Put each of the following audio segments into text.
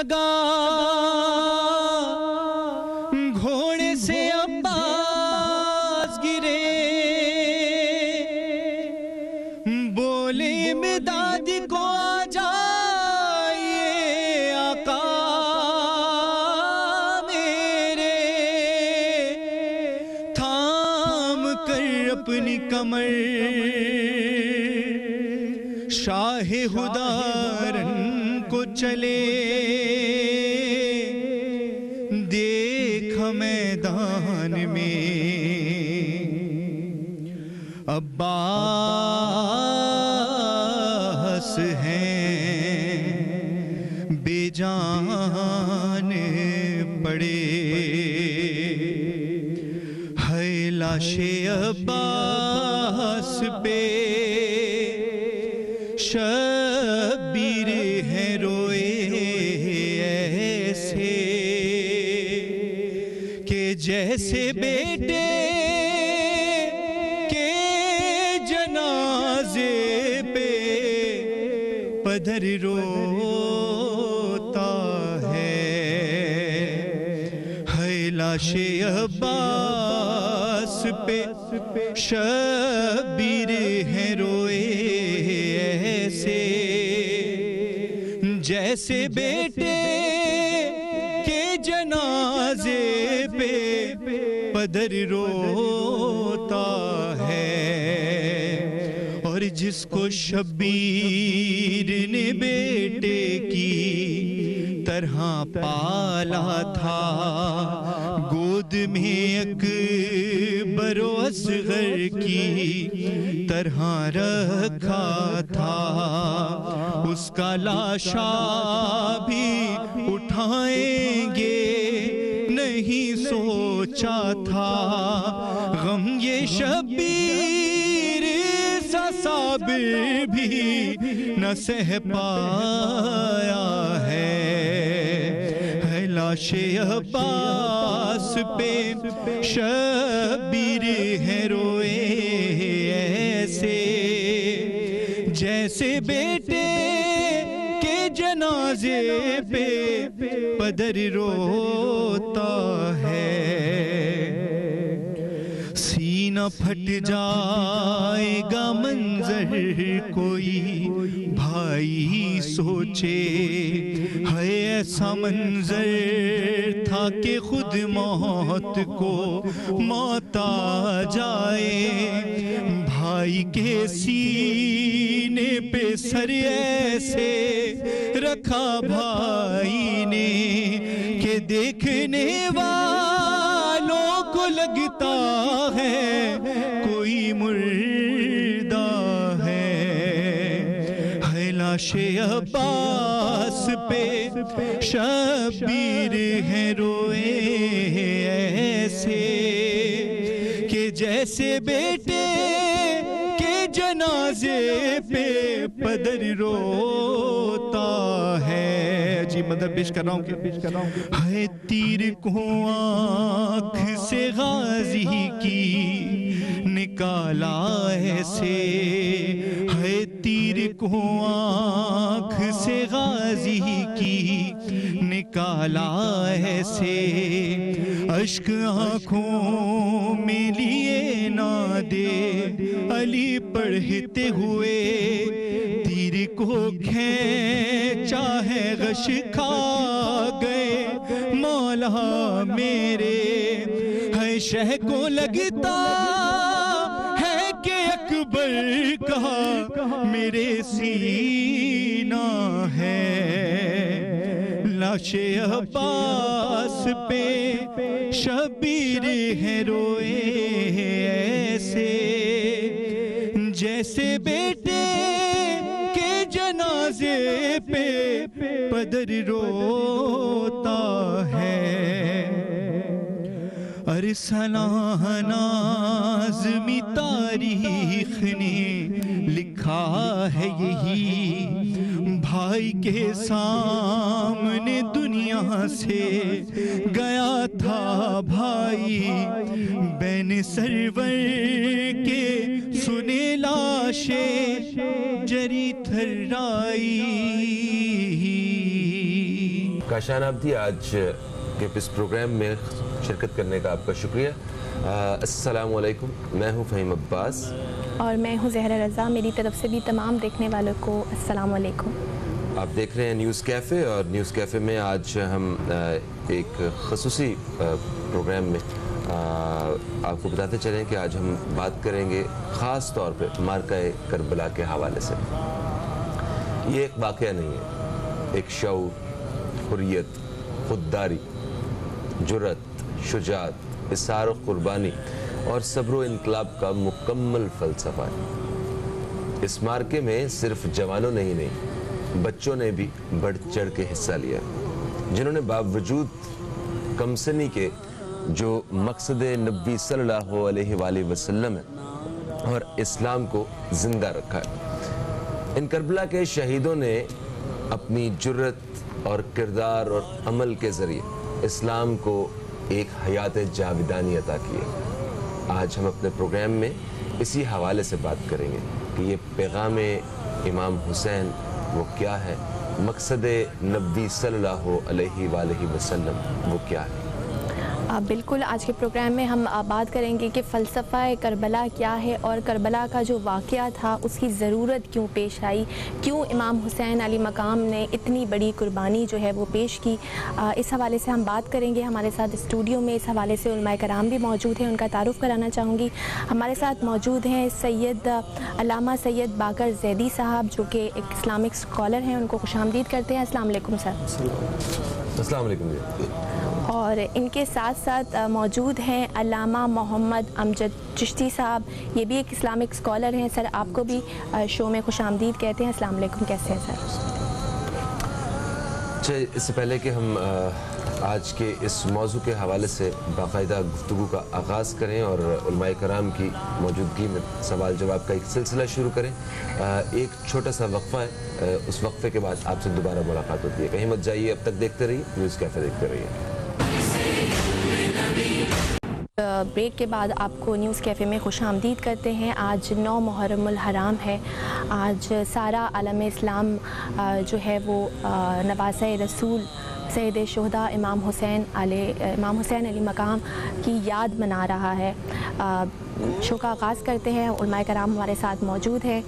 لگا گھوڑے سے عباس گرے، بولے امداد کو آ جائیے آقا میرے، تھام کر اپنی کمر شاہ خدارن کو چلے، دیکھ میدان میں عباس ہیں بے جان پڑے، ہے لاش عباس پہ شبیر ہے روئے ایسے کہ جیسے بیٹے کے جنازے پہ پدر روتا ہے، لاش عباس پہ شبیر ہے روئے ایسے، جیسے بیٹے کے جنازے پہ پدر روتا ہے، اور جس کو شبیر نے بیٹے کی طرح پالا تھا، گود میں اکبر و اصغر کی طرح رکھا تھا، اس کا لاشا بھی اٹھائیں گے نہیں سوچا تھا، غم یہ شبیر سا صابر بھی نہ سہ پایا ہے، لاش عباس پہ شبیر ہے روئے ایسے، جیسے بیٹے کے جنازے پہ پدر روتا ہے، سینہ پھٹ جائے گا منظر کوئی بھائی سوچے، ہے ایسا منظر تھا کہ خود موت کو موت آ جائے، بھائی کے سینے پہ سر ایسے رکھا بھائی نے کہ دیکھنے والوں کو لگتا ہے کوئی مردہ ہے، لاش عباس پہ شبیر ہے روئے ایسے کہ جیسے بیٹے کے جنازے پہ پدر روتا ہے۔ جی مدر پیش کر رہا ہوں کہ ہے تیر کو آنکھ سے غازی کی نکالا ایسے، ہے تیر کو آنکھ سے غازی کی نکالا ایسے، اشک آنکھوں میں لیے نہ دے علی پڑھتے ہوئے، تیر کو کھینچا ہے غش کھا گئے مولا میرے، ہے شہ کو لگتا ہے کہ اکبر کا میرے سینہ ہے، لاش عباس پہ شبیر ہے روئے ایسے، جیسے بیٹے کے جنازے پہ پدر روتا ہے۔ ارسلہ ناظمی تاریخ نے لکھا ہے یہی، بھائی کے سامنے دنیا سے گیا تھا بھائی، بین سرور کے سنے لاشیں جری تھرائی۔ کاشان آبدی، آج کے اس پروگرام میں شرکت کرنے کا آپ کا شکریہ۔ السلام علیکم، میں ہوں فہیم عباس اور میں ہوں زہرا رضا۔ میری طرف سے بھی تمام دیکھنے والوں کو السلام علیکم۔ آپ دیکھ رہے ہیں نیوز کیفے، اور نیوز کیفے میں آج ہم ایک خصوصی پروگرام میں آپ کو بتاتے چلیں کہ آج ہم بات کریں گے خاص طور پہ مارکہ کربلا کے حوالے سے۔ یہ ایک واقعہ نہیں ہے، ایک شعور، حریت، خودداری، جرأت، شجاعت، اصرار و قربانی اور صبر و انقلاب کا مکمل فلسفہ ہے۔ اس مارکے میں صرف جوانوں نے ہی نہیں، بچوں نے بھی بڑھ چڑھ کے حصہ لیا، جنہوں نے باوجود کمسنی کے جو مقصد نبی صلی اللہ علیہ وآلہ وسلم ہے اور اسلام کو زندہ رکھا ہے۔ ان کربلا کے شہیدوں نے اپنی جرأت اور کردار اور عمل کے ذریعے اسلام کو ایک حیات جاودانی عطا کی ہے۔ آج ہم اپنے پروگرام میں اسی حوالے سے بات کریں گے کہ یہ پیغام امام حسین وہ کیا ہے، مقصد نبی صلی اللہ علیہ وآلہ وسلم وہ کیا ہے۔ بالکل، آج کے پروگرام میں ہم بات کریں گے کہ فلسفہ کربلا کیا ہے اور کربلا کا جو واقعہ تھا اس کی ضرورت کیوں پیش آئی، کیوں امام حسین علی مقام نے اتنی بڑی قربانی جو ہے وہ پیش کی۔ اس حوالے سے ہم بات کریں گے۔ ہمارے ساتھ اسٹوڈیو میں اس حوالے سے علماء کرام بھی موجود ہیں، ان کا تعارف کرانا چاہوں گی۔ ہمارے ساتھ موجود ہیں سید علامہ سید باقر زیدی صاحب، جو کہ ایک اسلامک اسکالر ہیں، ان کو خوش آمدید کرتے ہیں۔ السلام علیکم سر۔ السلام علیکم۔ اور ان کے ساتھ ساتھ موجود ہیں علامہ محمد امجد چشتی صاحب، یہ بھی ایک اسلامک اسکالر ہیں۔ سر، آپ کو بھی شو میں خوش آمدید کہتے ہیں۔ السلام علیکم، کیسے ہیں سر؟ اچھا، اس سے پہلے کہ ہم آج کے اس موضوع کے حوالے سے باقاعدہ گفتگو کا آغاز کریں اور علماء کرام کی موجودگی میں سوال جواب کا ایک سلسلہ شروع کریں، ایک چھوٹا سا وقفہ ہے، اس وقفے کے بعد آپ سے دوبارہ ملاقات ہوتی ہے۔ کہیں مت جائیے، اب تک دیکھتے رہیے نیوز کیفے، دیکھتے رہیے۔ بریک کے بعد آپ کو نیوز کیفے میں خوش آمدید کرتے ہیں۔ آج 9 محرم الحرام ہے۔ آج سارا عالم اسلام جو ہے وہ نواسہ رسول سید شہداء امام حسین علی مقام کی یاد منا رہا ہے۔ شو کا آغاز کرتے ہیں۔ علماء کرام ہمارے ساتھ موجود ہیں۔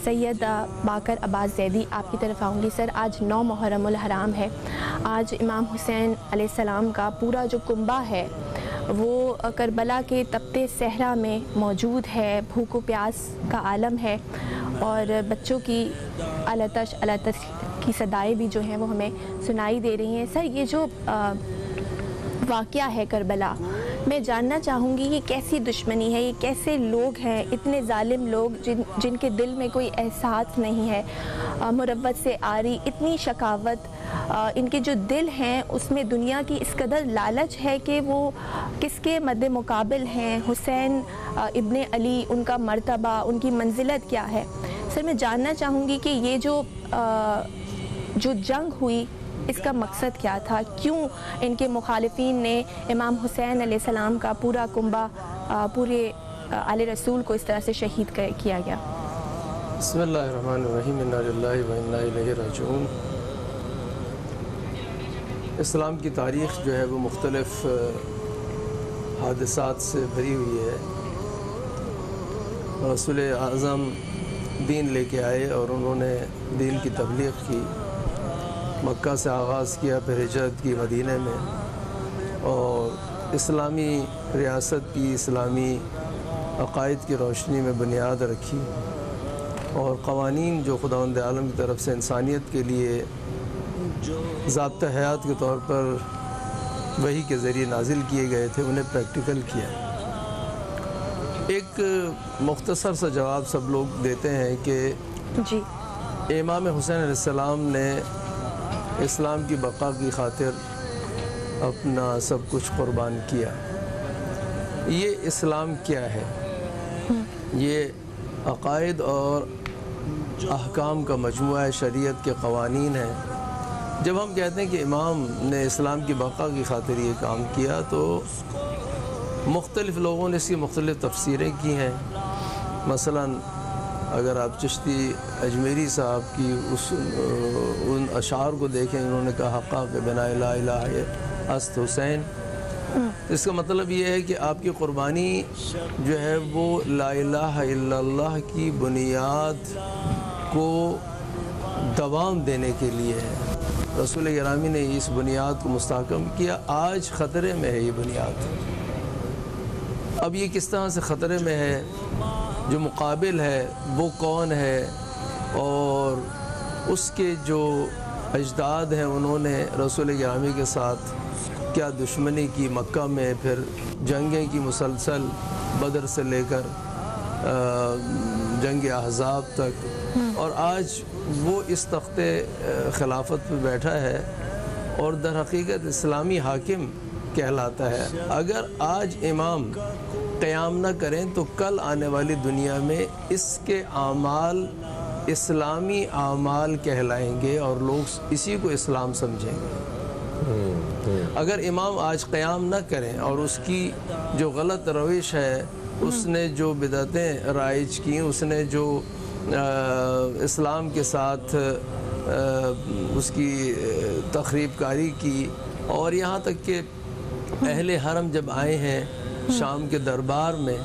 سید باقر عباس زیدی، آپ کی طرف آؤں گی۔ سر، آج 9 محرم الحرام ہے۔ آج امام حسین علیہ السلام کا پورا جو کنبہ ہے وہ کربلا کے تپتے صحرا میں موجود ہے، بھوک و پیاس کا عالم ہے، اور بچوں کی التش کی صدائیں بھی جو ہیں وہ ہمیں سنائی دے رہی ہیں۔ سر، یہ جو واقعہ ہے کربلا، میں جاننا چاہوں گی یہ کیسی دشمنی ہے، یہ کیسے لوگ ہیں، اتنے ظالم لوگ جن کے دل میں کوئی احساس نہیں ہے، مروت سے آری اتنی شقاوت، ان کے جو دل ہیں اس میں دنیا کی اس قدر لالچ ہے کہ وہ کس کے مد مقابل ہیں، حسین ابن علی، ان کا مرتبہ، ان کی منزلت کیا ہے۔ سر، میں جاننا چاہوں گی کہ یہ جو جنگ ہوئی اس کا مقصد کیا تھا، کیوں ان کے مخالفین نے امام حسین علیہ السلام کا پورا کنبہ، پورے آل رسول کو اس طرح سے شہید کیا گیا۔ بسم اللہ الرحمن الرحیم، انا للہ و انا الیہ راجعون۔ اسلام کی تاریخ جو ہے وہ مختلف حادثات سے بھری ہوئی ہے۔ رسول اعظم دین لے کے آئے اور انہوں نے دین کی تبلیغ کی، مکہ سے آغاز کیا، پھر ہجرت کی مدینہ میں، اور اسلامی ریاست کی، اسلامی عقائد کی روشنی میں بنیاد رکھی، اور قوانین جو خداوند عالم کی طرف سے انسانیت کے لیے ضابطہ حیات کے طور پر وحی کے ذریعے نازل کیے گئے تھے انہیں پریکٹیکل کیا۔ ایک مختصر سا جواب سب لوگ دیتے ہیں کہ جی، امام حسین علیہ السلام نے اسلام کی بقا کی خاطر اپنا سب کچھ قربان کیا۔ یہ اسلام کیا ہے؟ یہ عقائد اور احکام کا مجموعہ ہے، شریعت کے قوانین ہیں۔ جب ہم کہتے ہیں کہ امام نے اسلام کی بقا کی خاطر یہ کام کیا تو مختلف لوگوں نے اس کی مختلف تفسیریں کی ہیں۔ مثلا اگر آپ چشتی اجمیری صاحب کی ان اشعار کو دیکھیں، انہوں نے کہا حقا کہ بنا لا الہ است حسین، اس کا مطلب یہ ہے کہ آپ کی قربانی جو ہے وہ لا الہ الا اللہ کی بنیاد کو دوام دینے کے لیے ہے۔ رسول گرامی نے اس بنیاد کو مستحکم کیا۔ آج خطرے میں ہے یہ بنیاد۔ اب یہ کس طرح سے خطرے میں ہے، جو مقابل ہے وہ کون ہے، اور اس کے جو اجداد ہیں انہوں نے رسول گرامی کے ساتھ کیا دشمنی کی مکہ میں، پھر جنگیں کی مسلسل، بدر سے لے کر جنگ احزاب تک، اور آج وہ اس تخت خلافت پہ بیٹھا ہے اور در حقیقت اسلامی حاکم کہلاتا ہے۔ اگر آج امام قیام نہ کریں تو کل آنے والی دنیا میں اس کے اعمال اسلامی اعمال کہلائیں گے اور لوگ اسی کو اسلام سمجھیں گے۔ اگر امام آج قیام نہ کریں اور اس کی جو غلط روش ہے، اس نے جو بدعتیں رائج کی، اس نے جو اسلام کے ساتھ اس کی تخریب کاری کی، اور یہاں تک کہ اہل حرم جب آئے ہیں شام کے دربار میں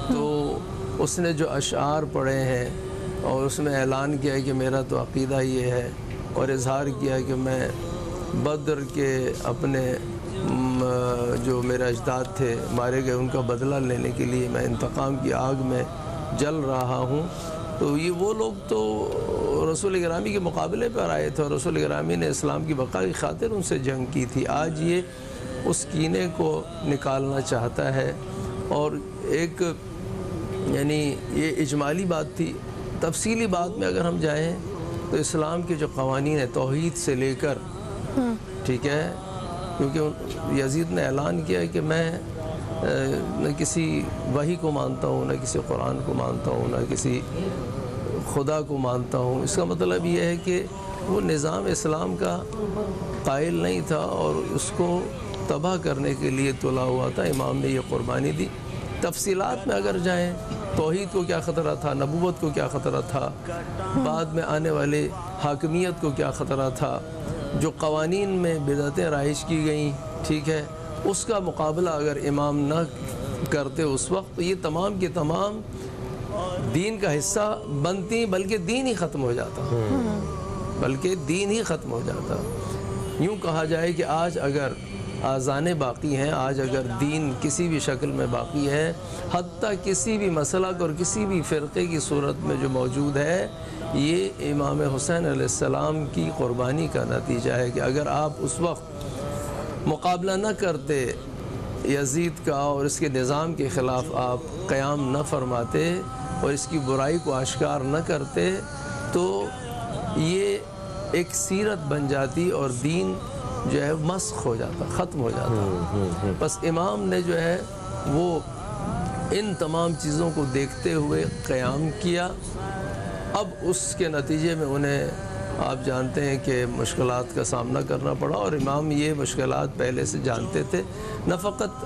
تو اس نے جو اشعار پڑھے ہیں اور اس میں اعلان کیا کہ میرا تو عقیدہ یہ ہے، اور اظہار کیا کہ میں بدر کے اپنے جو میرے اجداد تھے مارے گئے ان کا بدلہ لینے کے لیے میں انتقام کی آگ میں جل رہا ہوں، تو یہ وہ لوگ تو رسول گرامی کے مقابلے پر آئے تھے اور رسول گرامی نے اسلام کی بقا کی خاطر ان سے جنگ کی تھی۔ آج یہ اس کینے کو نکالنا چاہتا ہے، اور ایک یعنی یہ اجمالی بات تھی۔ تفصیلی بات میں اگر ہم جائیں تو اسلام کے جو قوانین ہیں توحید سے لے کر، ٹھیک ہے، کیونکہ یزید نے اعلان کیا کہ میں نہ کسی وحی کو مانتا ہوں، نہ کسی قرآن کو مانتا ہوں، نہ کسی خدا کو مانتا ہوں۔ اس کا مطلب یہ ہے کہ وہ نظام اسلام کا قائل نہیں تھا اور اس کو تباہ کرنے کے لیے تلا ہوا تھا۔ امام نے یہ قربانی دی۔ تفصیلات میں اگر جائیں، توحید کو کیا خطرہ تھا، نبوت کو کیا خطرہ تھا، بعد میں آنے والے حاکمیت کو کیا خطرہ تھا، جو قوانین میں بدعتیں رائج کی گئیں، ٹھیک ہے، اس کا مقابلہ اگر امام نہ کرتے اس وقت تو یہ تمام کے تمام دین کا حصہ بنتی، بلکہ دین ہی ختم ہو جاتا۔ یوں کہا جائے کہ آج اگر آذانیں باقی ہیں، آج اگر دین کسی بھی شکل میں باقی ہے، حتیٰ کسی بھی مسلک اور کسی بھی فرقے کی صورت میں جو موجود ہے، یہ امام حسین علیہ السلام کی قربانی کا نتیجہ ہے کہ اگر آپ اس وقت مقابلہ نہ کرتے یزید کا اور اس کے نظام کے خلاف آپ قیام نہ فرماتے اور اس کی برائی کو آشکار نہ کرتے تو یہ ایک سیرت بن جاتی اور دین جو ہے مسخ ہو جاتا، ختم ہو جاتا۔ بس امام نے جو ہے وہ ان تمام چیزوں کو دیکھتے ہوئے قیام کیا۔ اب اس کے نتیجے میں انہیں آپ جانتے ہیں کہ مشکلات کا سامنا کرنا پڑا، اور امام یہ مشکلات پہلے سے جانتے تھے۔ نہ فقط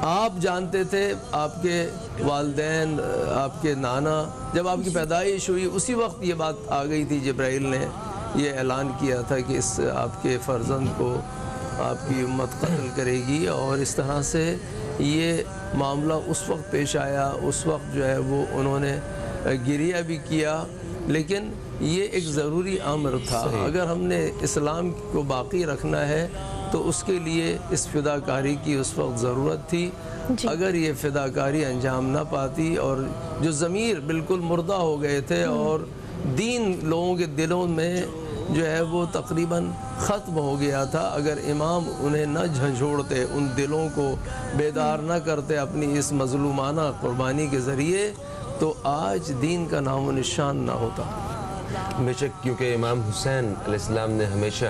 آپ جانتے تھے، آپ کے والدین، آپ کے نانا، جب آپ کی پیدائش ہوئی اسی وقت یہ بات آ گئی تھی، جبرائیل نے یہ اعلان کیا تھا کہ اس آپ کے فرزند کو آپ کی امت قتل کرے گی، اور اس طرح سے یہ معاملہ اس وقت پیش آیا۔ اس وقت جو ہے وہ انہوں نے گریہ بھی کیا، لیکن یہ ایک ضروری امر تھا۔ اگر ہم نے اسلام کو باقی رکھنا ہے تو اس کے لیے اس فداکاری کی اس وقت ضرورت تھی۔ اگر یہ فداکاری انجام نہ پاتی اور جو ضمیر بالکل مردہ ہو گئے تھے اور دین لوگوں کے دلوں میں جو ہے وہ تقریباً ختم ہو گیا تھا، اگر امام انہیں نہ جھنجھوڑتے، ان دلوں کو بیدار نہ کرتے اپنی اس مظلومانہ قربانی کے ذریعے، تو آج دین کا نام و نشان نہ ہوتا۔ بے شک، کیونکہ امام حسین علیہ السلام نے ہمیشہ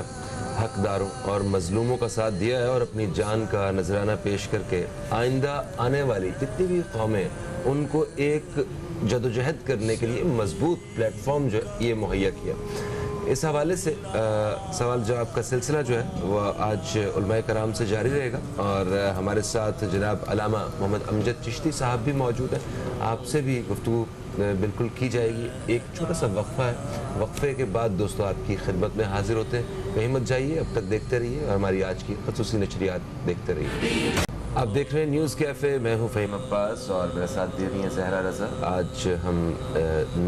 حقداروں اور مظلوموں کا ساتھ دیا ہے، اور اپنی جان کا نذرانہ پیش کر کے آئندہ آنے والی جتنی بھی قومیں ان کو ایک جدوجہد کرنے کے لیے مضبوط پلیٹ فارم جو یہ مہیا کیا۔ اس حوالے سے سوال جواب کا سلسلہ جو ہے وہ آج علماء کرام سے جاری رہے گا، اور ہمارے ساتھ جناب علامہ محمد امجد چشتی صاحب بھی موجود ہیں. آپ سے بھی گفتگو بالکل کی جائے گی. ایک چھوٹا سا وقفہ ہے، وقفے کے بعد دوستو آپ کی خدمت میں حاضر ہوتے ہیں. کہیں مت جائیے، اب تک دیکھتے رہیے اور ہماری آج کی خصوصی نشریات دیکھتے رہیے. آپ دیکھ رہے ہیں نیوز کیفے، میں ہوں فہیم عباس اور میرے ساتھ دی رہی ہیں زہرا رضا. آج ہم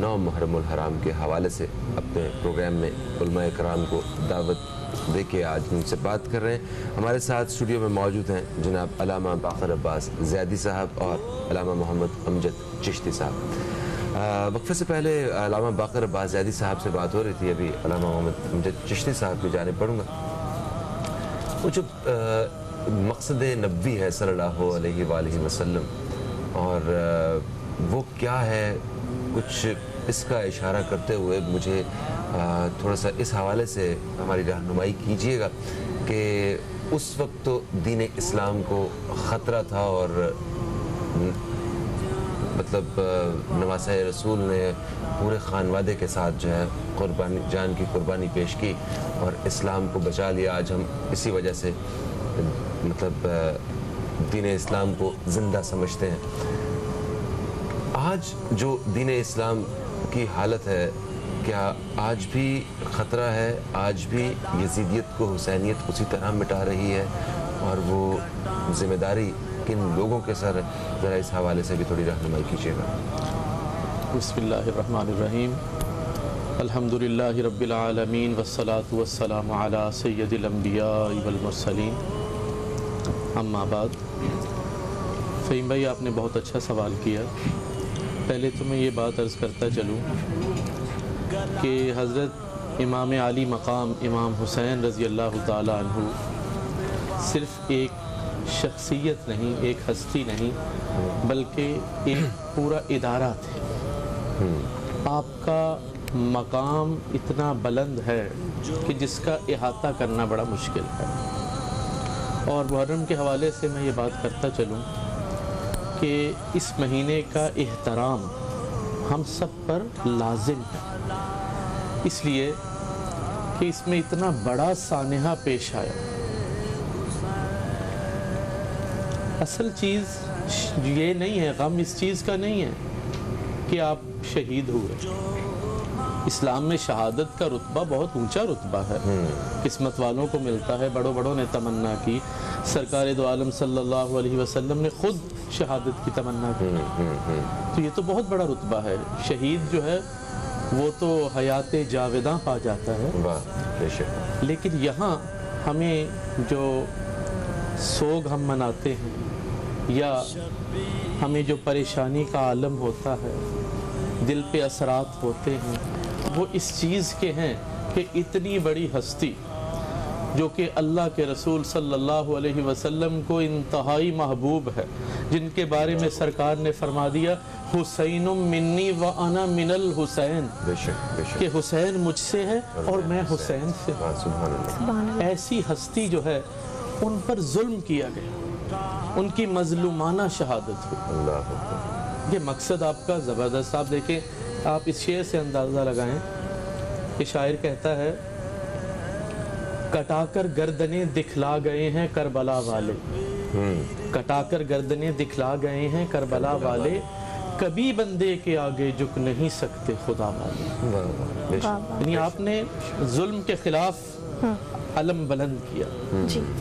9 محرم الحرام کے حوالے سے اپنے پروگرام میں علماء کرام کو دعوت دے کے آج ان سے بات کر رہے ہیں. ہمارے ساتھ اسٹوڈیو میں موجود ہیں جناب علامہ باقر عباس زیادی صاحب اور علامہ محمد امجد چشتی صاحب. وقفے سے پہلے علامہ باقر عباس زیادی صاحب سے بات ہو رہی تھی، ابھی علامہ محمد امجد چشتی صاحب کی جانب پڑھوں گا. وہ جو مقصد نبوی ہے صلی اللہ علیہ وآلہ وسلم، اور وہ کیا ہے، کچھ اس کا اشارہ کرتے ہوئے مجھے تھوڑا سا اس حوالے سے ہماری رہنمائی کیجیے گا کہ اس وقت تو دین اسلام کو خطرہ تھا، اور مطلب نواسہ رسول نے پورے خانوادے کے ساتھ جو ہے قربانی، جان کی قربانی پیش کی اور اسلام کو بچا لیا. آج ہم اسی وجہ سے مطلب دین اسلام کو زندہ سمجھتے ہیں. آج جو دین اسلام کی حالت ہے، کیا آج بھی خطرہ ہے؟ آج بھی یزیدیت کو حسینیت اسی طرح مٹا رہی ہے؟ اور وہ ذمہ داری کن لوگوں کے سر؟ ذرا اس حوالے سے بھی تھوڑی رہنمائی کیجیے گا. بسم اللہ الرحمن الرحیم. الحمدللہ رب العالمین والصلاة والسلام علی سید الانبیاء والمرسلین. اما بعد، فہیم بھائی آپ نے بہت اچھا سوال کیا. پہلے تو میں یہ بات عرض کرتا چلوں کہ حضرت امام عالی مقام امام حسین رضی اللہ تعالی عنہ صرف ایک شخصیت نہیں، ایک ہستی نہیں، بلکہ ایک پورا ادارہ تھے. آپ کا مقام اتنا بلند ہے کہ جس کا احاطہ کرنا بڑا مشکل ہے. اور محرم کے حوالے سے میں یہ بات کرتا چلوں کہ اس مہینے کا احترام ہم سب پر لازم ہے، اس لیے کہ اس میں اتنا بڑا سانحہ پیش آیا. اصل چیز یہ نہیں ہے، غم اس چیز کا نہیں ہے کہ آپ شہید ہوئے. اسلام میں شہادت کا رتبہ بہت اونچا رتبہ ہے، قسمت والوں کو ملتا ہے. بڑوں بڑوں نے تمنا کی، سرکار دو عالم صلی اللہ علیہ وسلم نے خود شہادت کی تمنا کی. تو یہ تو بہت بڑا رتبہ ہے. شہید جو ہے وہ تو حیات جاوداں پا جاتا ہے. لیکن یہاں ہمیں جو سوگ ہم مناتے ہیں یا ہمیں جو پریشانی کا عالم ہوتا ہے، دل پہ اثرات ہوتے ہیں، وہ اس چیز کے ہیں کہ اتنی بڑی ہستی جو کہ اللہ کے رسول صلی اللہ علیہ وسلم کو انتہائی محبوب ہے، جن کے بارے میں سرکار نے فرما دیا حسین منی و انا من الحسین، کہ حسین مجھ سے ہے اور میں حسین سے. ایسی ہستی جو ہے ان پر ظلم کیا گیا، ان کی مظلومانہ شہادت ہوئی. یہ مقصد آپ کا زبردست. آپ دیکھیں، آپ اس شعر سے اندازہ لگائیں کہ شاعر کہتا ہے کٹا کر گردنیں دکھلا گئے ہیں کربلا والے، کٹا کر گردنیں دکھلا گئے ہیں کربلا والے، کبھی بندے کے آگے جھک نہیں سکتے خدا والے. یعنی آپ نے ظلم کے خلاف علم بلند کیا،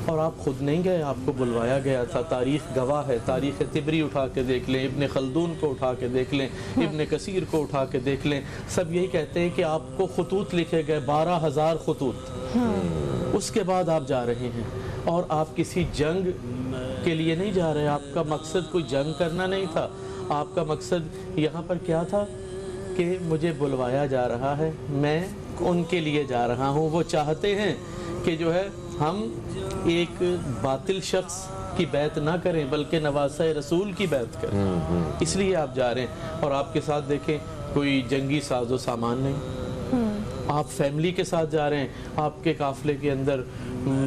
اور آپ خود نہیں گئے، آپ کو بلوایا گیا تھا. تاریخ گواہ ہے. تاریخ طبری اٹھا کے دیکھ لیں، ابن خلدون کو اٹھا کے دیکھ لیں، ابن کثیر کو اٹھا کے دیکھ لیں، سب یہی کہتے ہیں کہ آپ کو خطوط لکھے گئے 12,000 خطوط. اس کے بعد آپ جا رہے ہیں، اور آپ کسی جنگ کے لیے نہیں جا رہے. آپ کا مقصد کوئی جنگ کرنا نہیں تھا. آپ کا مقصد یہاں پر کیا تھا کہ مجھے بلوایا جا رہا ہے، میں ان کے لیے جا رہا ہوں. وہ چاہتے ہیں کہ جو ہے ہم ایک باطل شخص کی بیعت نہ کریں بلکہ نواسہ رسول کی بیعت کریں. اس لیے آپ جا رہے ہیں. اور آپ کے ساتھ دیکھیں کوئی جنگی ساز و سامان نہیں، آپ فیملی کے ساتھ جا رہے ہیں. آپ کے قافلے کے اندر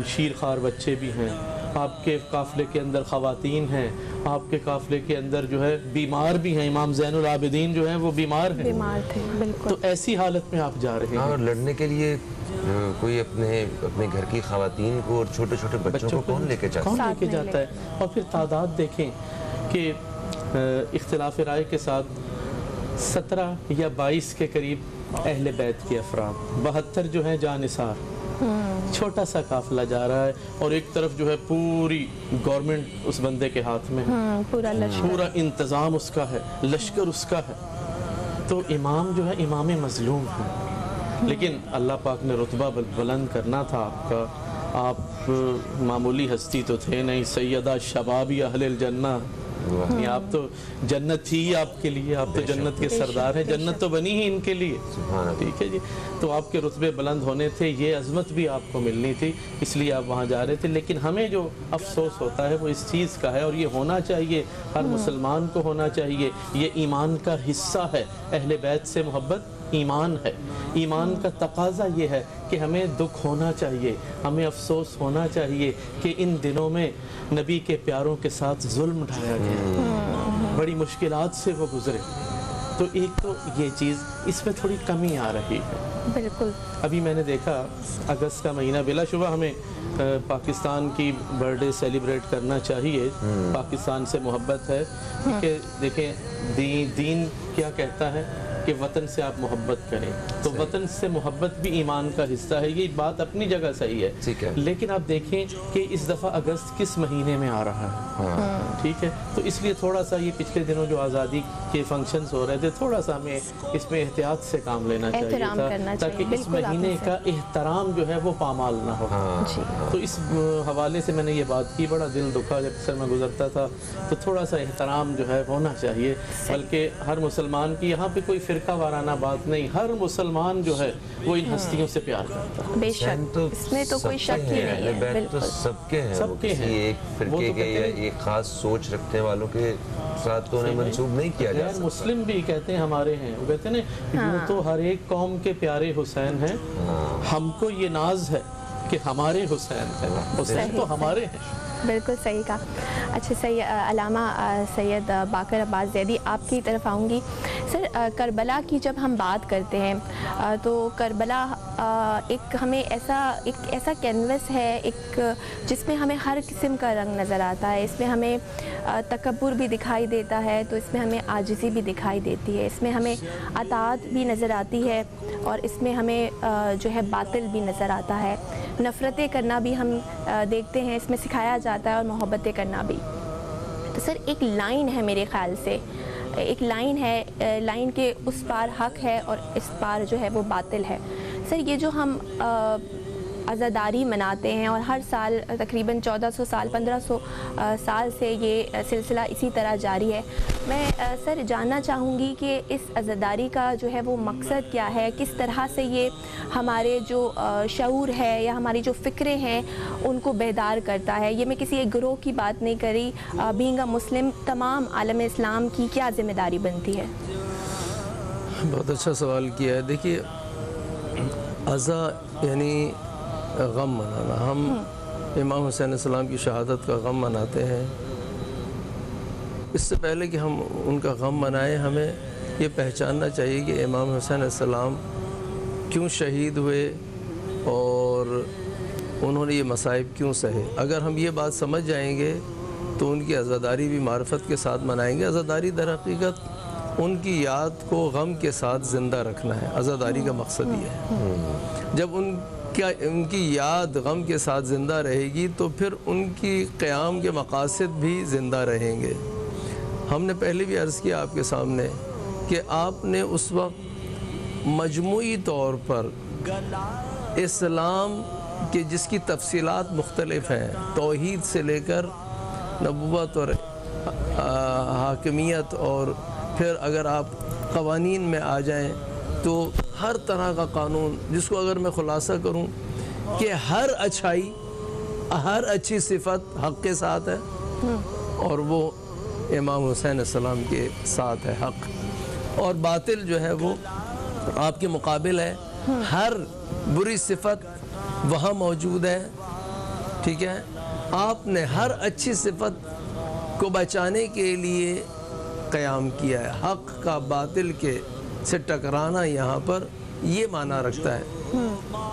شیرخوار بچے بھی ہیں، آپ کے قافلے کے اندر خواتین ہیں، آپ کے قافلے کے اندر جو ہے بیمار بھی ہیں، امام زین العابدین جو ہیں وہ بیمار ہیں، بیمار تھے بالکل. تو ایسی حالت میں آپ جا رہے ہیں. اور لڑنے کے لیے کوئی اپنے گھر کی خواتین کو اور چھوٹے چھوٹے بچوں کو کون لے کے جاتا ہے؟ کون لے کے جاتا ہے؟ اور پھر تعداد دیکھیں کہ اختلاف رائے کے ساتھ 17 یا 22 کے قریب اہل بیت کے افراد، 72 جو ہیں جانثار. چھوٹا سا قافلہ جا رہا ہے اور ایک طرف جو ہے پوری گورنمنٹ اس بندے کے ہاتھ میں ہے، پورا انتظام اس کا ہے، لشکر اس کا ہے. تو امام جو ہے امام مظلوم ہے. لیکن اللہ پاک نے رتبہ بلند کرنا تھا آپ کا. آپ معمولی ہستی تو تھے نہیں، سیدہ شباب اہل الجنہ. آپ تو جنت ہی آپ کے لیے، آپ تو جنت کے سردار ہیں، جنت تو بنی ہی ان کے لیے. ٹھیک ہے جی. تو آپ کے رتبے بلند ہونے تھے، یہ عظمت بھی آپ کو ملنی تھی، اس لیے آپ وہاں جا رہے تھے. لیکن ہمیں جو افسوس ہوتا ہے وہ اس چیز کا ہے، اور یہ ہونا چاہیے، ہر مسلمان کو ہونا چاہیے. یہ ایمان کا حصہ ہے. اہل بیت سے محبت ایمان ہے. ایمان کا تقاضا یہ ہے کہ ہمیں دکھ ہونا چاہیے، ہمیں افسوس ہونا چاہیے کہ ان دنوں میں نبی کے پیاروں کے ساتھ ظلم ڈھایا گیا، بڑی مشکلات سے وہ گزرے. تو ایک تو یہ چیز، اس میں تھوڑی کمی آ رہی ہے. بالکل. ابھی میں نے دیکھا اگست کا مہینہ، بلا شبہ ہمیں پاکستان کی برتھ ڈے سیلیبریٹ کرنا چاہیے. پاکستان سے محبت ہے کہ دیکھیں دین کیا کہتا ہے کہ وطن سے آپ محبت کریں، تو وطن سے محبت بھی ایمان کا حصہ ہے. یہ بات اپنی جگہ صحیح ہے. لیکن آپ دیکھیں کہ اس دفعہ اگست کس مہینے میں آ رہا ہے. ٹھیک ہے. تو اس لیے تھوڑا سا یہ پچھلے دنوں جو آزادی کے فنکشنز ہو رہے تھے، تھوڑا سا ہمیں اس میں احتیاط سے کام لینا چاہیے تھا، تاکہ اس مہینے کا احترام جو ہے وہ پامال نہ ہو. تو اس حوالے سے میں نے یہ بات کی، بڑا دل دکھا جب سر میں گزرتا تھا. تو تھوڑا سا احترام جو ہے ہونا چاہیے، بلکہ ہر مسلمان کی یہاں پہ کوئی فرقہ وارانہ بات نہیں، ہر مسلمان جو ہے وہ ان ہستیوں سے پیار کرتا ہے. بے شک، اس میں تو کوئی شک ہی نہیں ہے. بالکل سب کے ہیں، سب کے ہیں. ایک فرقے کے یا ایک خاص سوچ رکھنے والوں کے ساتھ تو انہیں منسوب نہیں کیا جا سکتا. مسلم بھی کہتے ہیں ہمارے ہیں، وہ کہتے ہیں یوں تو ہر ایک قوم کے پیارے حسین ہیں، ہم کو یہ ناز ہے کہ ہمارے حسین ہیں. حسین تو ہمارے ہیں. بالکل صحیح کہا. اچھا علامہ سید باقر عباس زیدی، آپ کی طرف آؤں گی. سر، کربلا کی جب ہم بات کرتے ہیں تو کربلا ایک ایسا کینوس ہے، ایک جس میں ہمیں ہر قسم کا رنگ نظر آتا ہے. اس میں ہمیں تکبر بھی دکھائی دیتا ہے، تو اس میں ہمیں عاجزی بھی دکھائی دیتی ہے. اس میں ہمیں اطاعت بھی نظر آتی ہے، اور اس میں ہمیں جو ہے باطل بھی نظر آتا ہے. نفرتیں کرنا بھی ہم دیکھتے ہیں، اس میں سکھایا جاتا ہے، اور محبتیں کرنا بھی. تو سر، ایک لائن ہے میرے خیال سے، ایک لائن ہے، لائن کے اس پار حق ہے اور اس پار جو ہے وہ باطل ہے. سر، یہ جو ہم عزاداری مناتے ہیں، اور ہر سال تقریباً 1400 سال 1500 سال سے یہ سلسلہ اسی طرح جاری ہے. میں سر جاننا چاہوں گی کہ اس عزاداری کا جو ہے وہ مقصد کیا ہے، کس طرح سے یہ ہمارے جو شعور ہے یا ہماری جو فکریں ہیں ان کو بیدار کرتا ہے. یہ میں کسی ایک گروہ کی بات نہیں کری، بینگ اے مسلم تمام عالم اسلام کی کیا ذمہ داری بنتی ہے؟ بہت اچھا سوال کیا ہے. دیکھیے، عزا یعنی غم منانا. ہم امام حسین علیہ السلام کی شہادت کا غم مناتے ہیں. اس سے پہلے کہ ہم ان کا غم منائیں، ہمیں یہ پہچاننا چاہیے کہ امام حسین علیہ السلام کیوں شہید ہوئے اور انہوں نے یہ مصائب کیوں سہے. اگر ہم یہ بات سمجھ جائیں گے تو ان کی عزاداری بھی معرفت کے ساتھ منائیں گے. عزاداری در حقیقت ان کی یاد کو غم کے ساتھ زندہ رکھنا ہے. عزاداری کا مقصد یہ ہے. جب ان کی یاد غم کے ساتھ زندہ رہے گی تو پھر ان کی قیام کے مقاصد بھی زندہ رہیں گے. ہم نے پہلے بھی عرض کیا آپ کے سامنے کہ آپ نے اس وقت مجموعی طور پر اسلام کے جس کی تفصیلات مختلف ہیں، توحید سے لے کر نبوت اور حاکمیت، اور پھر اگر آپ قوانین میں آ جائیں تو ہر طرح کا قانون، جس کو اگر میں خلاصہ کروں کہ ہر اچھائی، ہر اچھی صفت حق کے ساتھ ہے، اور وہ امام حسین علیہ السلام کے ساتھ ہے حق، اور باطل جو ہے وہ آپ کے مقابل ہے. ہر بری صفت وہاں موجود ہے. ٹھیک ہے. آپ نے ہر اچھی صفت کو بچانے کے لیے قیام کیا ہے. حق کا باطل کے سے ٹکرانا یہاں پر یہ معنی رکھتا ہے.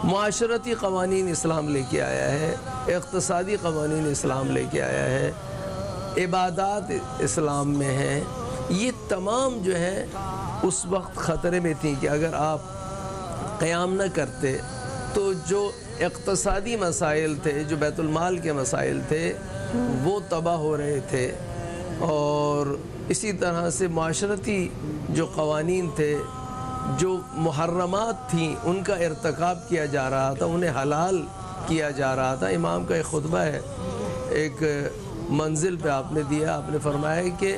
معاشرتی قوانین اسلام لے کے آیا ہے, اقتصادی قوانین اسلام لے کے آیا ہے, عبادات اسلام میں ہیں. یہ تمام جو ہے اس وقت خطرے میں تھیں کہ اگر آپ قیام نہ کرتے تو جو اقتصادی مسائل تھے, جو بیت المال کے مسائل تھے, وہ تباہ ہو رہے تھے. اور اسی طرح سے معاشرتی جو قوانین تھے, جو محرمات تھیں, ان کا ارتکاب کیا جا رہا تھا, انہیں حلال کیا جا رہا تھا. امام کا ایک خطبہ ہے, ایک منزل پہ آپ نے دیا, آپ نے فرمایا کہ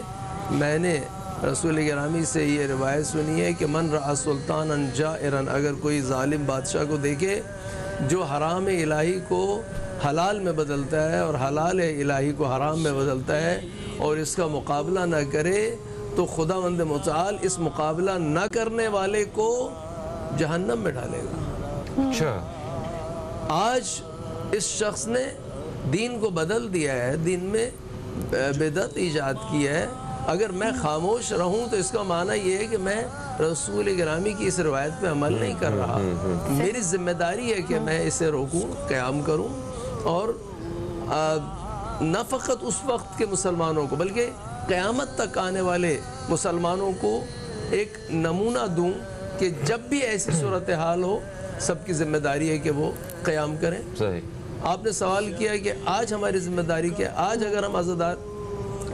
میں نے رسول گرامی سے یہ روایت سنی ہے کہ من رأى سلطانا جائرا, اگر کوئی ظالم بادشاہ کو دیکھے جو حرام الہی کو حلال میں بدلتا ہے اور حلال الہی کو حرام میں بدلتا ہے, اور اس کا مقابلہ نہ کرے, تو خداوند متعال اس مقابلہ نہ کرنے والے کو جہنم میں ڈالے گا. اچھا, آج اس شخص نے دین کو بدل دیا ہے, دین میں بدعت ایجاد کی ہے. اگر میں خاموش رہوں تو اس کا معنی یہ ہے کہ میں رسول گرامی کی اس روایت پہ عمل نہیں کر رہا. میری ذمہ داری ہے کہ میں اسے روکوں, قیام کروں, اور نہ فقط اس وقت کے مسلمانوں کو بلکہ قیامت تک آنے والے مسلمانوں کو ایک نمونہ دوں کہ جب بھی ایسی صورتحال ہو, سب کی ذمہ داری ہے کہ وہ قیام کریں. صحیح. آپ نے سوال کیا کہ آج ہماری ذمہ داری کیا؟ آج اگر ہم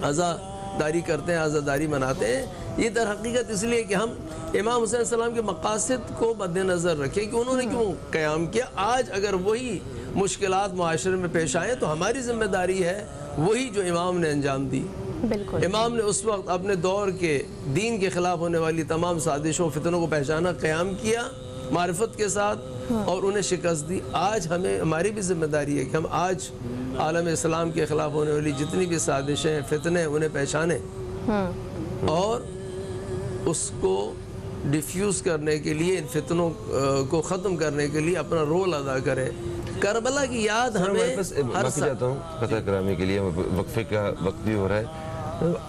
عزاداری کرتے ہیں, عزاداری مناتے ہیں, یہ در حقیقت اس لیے کہ ہم امام حسین علیہ السلام کے مقاصد کو مد نظر رکھیں کہ انہوں نے کیوں قیام کیا. آج اگر وہی مشکلات معاشرے میں پیش آئیں تو ہماری ذمہ داری ہے وہی جو امام نے انجام دی. بالکل. امام نے اس وقت اپنے دور کے دین کے خلاف ہونے والی تمام سازشوں, فتنوں کو پہچانا, قیام کیا معرفت کے ساتھ, اور انہیں شکست دی. آج ہماری بھی ذمہ داری ہے کہ ہم آج عالم اسلام کے خلاف ہونے والی جتنی بھی سازشیں, فتنے, انہیں پہچانیں اور اس کو ڈیفیوز کرنے کے لیے, ان فتنوں کو ختم کرنے کے لیے اپنا رول ادا کریں. کربلا کی یاد ہمیں معافی چاہتا ہوں قطع کرامی کے لیے, وقفے کا وقت بھی ہو رہا ہے.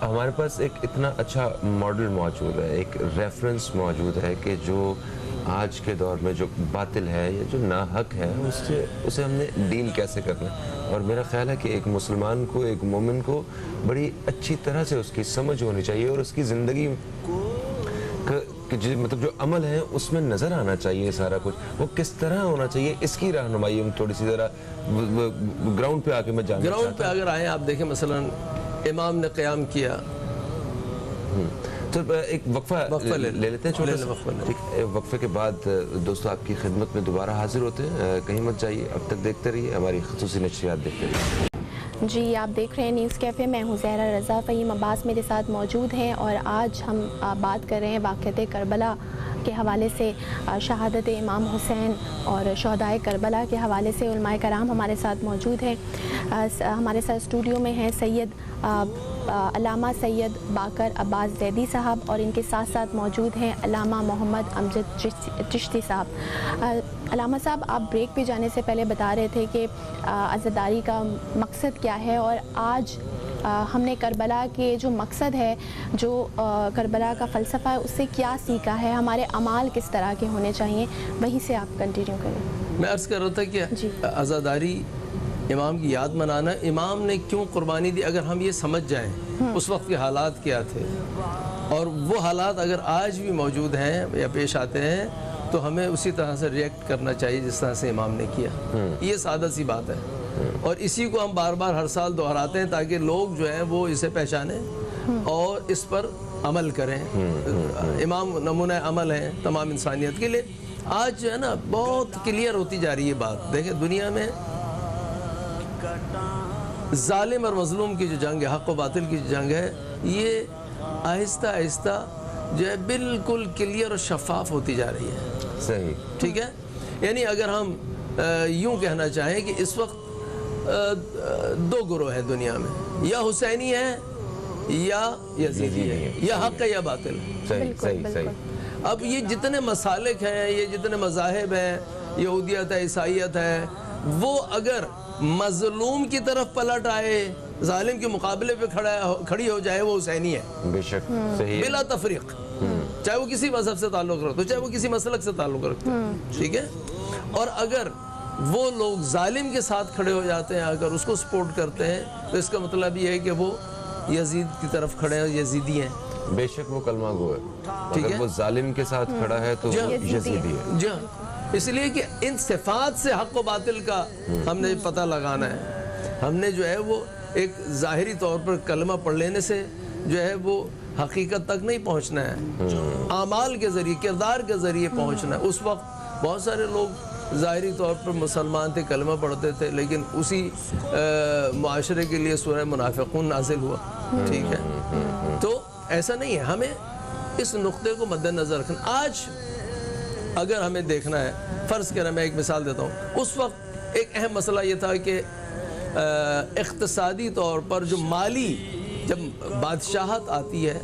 ہمارے پاس ایک اتنا اچھا ماڈل موجود ہے, ایک ریفرنس موجود ہے کہ جو آج کے دور میں جو باطل ہے یا جو ناحق ہے اسے ہم نے ڈیل کیسے کرنا ہے. اور میرا خیال ہے کہ ایک مسلمان کو, ایک مومن کو بڑی اچھی طرح سے اس کی سمجھ ہونی چاہیے اور اس کی زندگی مطلب جو عمل ہے اس میں نظر آنا چاہیے سارا کچھ, وہ کس طرح ہونا چاہیے, اس کی رہنمائی ہم تھوڑی سی ذرا گراؤنڈ پہ آ کے میں جاننا چاہتا ہوں. گراؤنڈ پہ اگر آئیں, آپ دیکھیں مثلا امام نے قیام کیا, تو ایک وقفہ لے لیتے ہیں چھوٹا سا. وقفے کے بعد دوستو آپ کی خدمت میں دوبارہ حاضر ہوتے ہیں, کہیں مت جائیے, اب تک دیکھتے رہیے ہماری خصوصی نشریات, دیکھتے رہیے. جی, آپ دیکھ رہے ہیں نیوز کیفے. میں ہوں زہرا رضا. فہیم عباس میرے ساتھ موجود ہیں اور آج ہم بات کر رہے ہیں واقعۃ کربلا کے حوالے سے, شہادت امام حسین اور شہدائے کربلا کے حوالے سے. علماء کرام ہمارے ساتھ موجود ہیں. ہمارے ساتھ اسٹوڈیو میں ہیں سید علامہ سید باقر عباس زیدی صاحب, اور ان کے ساتھ ساتھ موجود ہیں علامہ محمد امجد چشتی صاحب. علامہ صاحب, آپ بریک پہ جانے سے پہلے بتا رہے تھے کہ عزاداری کا مقصد کیا ہے, اور آج ہم نے کربلا کے جو مقصد ہے, جو کربلا کا فلسفہ ہے, اس سے کیا سیکھا ہے, ہمارے اعمال کس طرح کے ہونے چاہیے, وہیں سے آپ کنٹینیو کریں. میں عرض کر رہا تھا کہ عزاداری امام کی یاد منانا, امام نے کیوں قربانی دی, اگر ہم یہ سمجھ جائیں اس وقت کے حالات کیا تھے اور وہ حالات اگر آج بھی موجود ہیں یا پیش آتے ہیں, تو ہمیں اسی طرح سے ریئیکٹ کرنا چاہیے جس طرح سے امام نے کیا. یہ سادہ سی بات ہے, اور اسی کو ہم بار بار ہر سال دہراتے ہیں تاکہ لوگ جو ہیں وہ اسے پہچانیں اور اس پر عمل کریں. امام نمونہ عمل ہیں تمام انسانیت کے لیے. آج جو ہے نا بہت کلیئر ہوتی جا رہی ہے بات. دیکھیں دنیا میں ظالم اور مظلوم کی جو جنگ ہے, حق و باطل کی جو جنگ ہے, یہ آہستہ آہستہ جو ہے بالکل کلیئر اور شفاف ہوتی جا رہی ہے. صحیح, ٹھیک ہے. یعنی اگر ہم یوں کہنا چاہیں کہ اس وقت دو گروہ ہیں دنیا میں, یا حسینی ہے یا یزیدی ہے, یا حق ہے یا باطل ہے. صحیح صحیح صحیح. اب یہ جتنے مسالک ہیں, یہ جتنے مذاہب ہیں, یہودیت ہے, عیسائیت ہے, وہ اگر مظلوم کی طرف پلٹ آئے، ظالم کے مقابلے پہ کھڑی ہو جائے، وہ حسینی ہے بے شک صحیح ہے، بلا تفریق، چاہے وہ کسی مذہب سے تعلق رکھتے ہو، چاہے وہ کسی مسلک سے تعلق رکھتے ہو، ٹھیک ہے. اور اگر وہ لوگ ظالم کے ساتھ کھڑے ہو جاتے ہیں، اگر اس کو سپورٹ کرتے ہیں، تو اس کا مطلب یہ ہے کہ وہ یزید کی طرف کھڑے ہیں، یزیدی ہیں. بے شک وہ کلمہ گو ہے. اگر وہ ظالم کے ساتھ کھڑا ہے تو وہ یزیدی ہے. جی ہاں، اس لیے کہ ان صفات سے حق و باطل کا ہم نے پتہ لگانا ہے. ہم نے جو ہے وہ ایک ظاہری طور پر کلمہ پڑھ لینے سے جو ہے وہ حقیقت تک نہیں پہنچنا ہے، اعمال کے ذریعے، کردار کے ذریعے پہنچنا ہے. اس وقت بہت سارے لوگ ظاہری طور پر مسلمان تھے، کلمہ پڑھتے تھے، لیکن اسی معاشرے کے لیے سورہ منافقون نازل ہوا. ٹھیک ہے، تو ایسا نہیں ہے. ہمیں اس نقطے کو مد نظر رکھنا. آج اگر ہمیں دیکھنا ہے، فرض کریں میں ایک مثال دیتا ہوں، اس وقت ایک اہم مسئلہ یہ تھا کہ اقتصادی طور پر جو مالی، جب بادشاہت آتی ہے،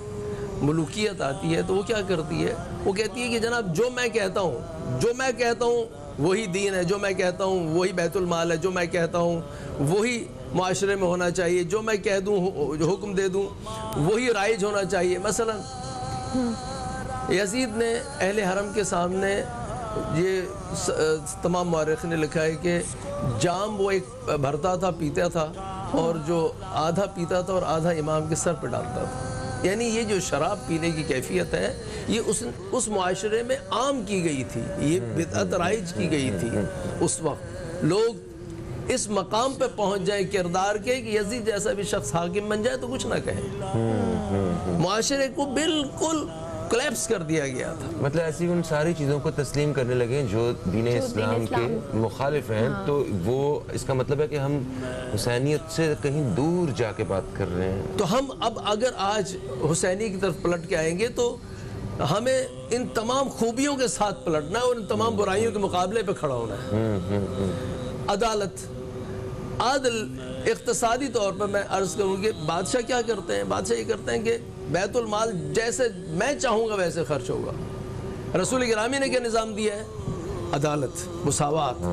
ملوکیت آتی ہے، تو وہ کیا کرتی ہے؟ وہ کہتی ہے کہ جناب جو میں کہتا ہوں وہی دین ہے، جو میں کہتا ہوں وہی بیت المال ہے، جو میں کہتا ہوں وہی معاشرے میں ہونا چاہیے، جو میں کہہ دوں، جو حکم دے دوں وہی رائج ہونا چاہیے. مثلا یزید نے اہل حرم کے سامنے، یہ تمام مورخین نے لکھا ہے کہ جام وہ ایک بھرتا تھا، پیتا تھا، اور جو آدھا پیتا تھا اور آدھا امام کے سر پہ ڈالتا تھا. یعنی یہ جو شراب پینے کی کیفیت ہے، یہ اس معاشرے میں عام کی گئی تھی، یہ بدعت رائج کی گئی تھی. اس وقت لوگ اس مقام پہ پہنچ جائیں کردار کے کہ یزید جیسا بھی شخص حاکم بن جائے تو کچھ نہ کہیں. معاشرے کو بالکل کلیپس کر دیا گیا تھا. مطلب ایسی ان ساری چیزوں کو تسلیم کرنے لگے جو دین اسلام کے مخالف ہیں. تو وہ اس کا مطلب ہے کہ ہم حسینیت سے کہیں دور جا کے بات کر رہے ہیں. تو ہم اب اگر آج حسینی کی طرف پلٹ کے آئیں گے تو ہمیں ان تمام خوبیوں کے ساتھ پلٹنا ہے اور ان تمام برائیوں کے مقابلے پہ کھڑا ہونا ہے. عدالت، عادل، اقتصادی طور پر میں عرض کروں کہ بادشاہ کیا کرتے ہیں؟ بادشاہ یہ کرتے ہیں کہ بیت المال جیسے میں چاہوں گا ویسے خرچ ہوگا. رسول گرامی نے کیا نظام دیا ہے؟ عدالت، مساوات.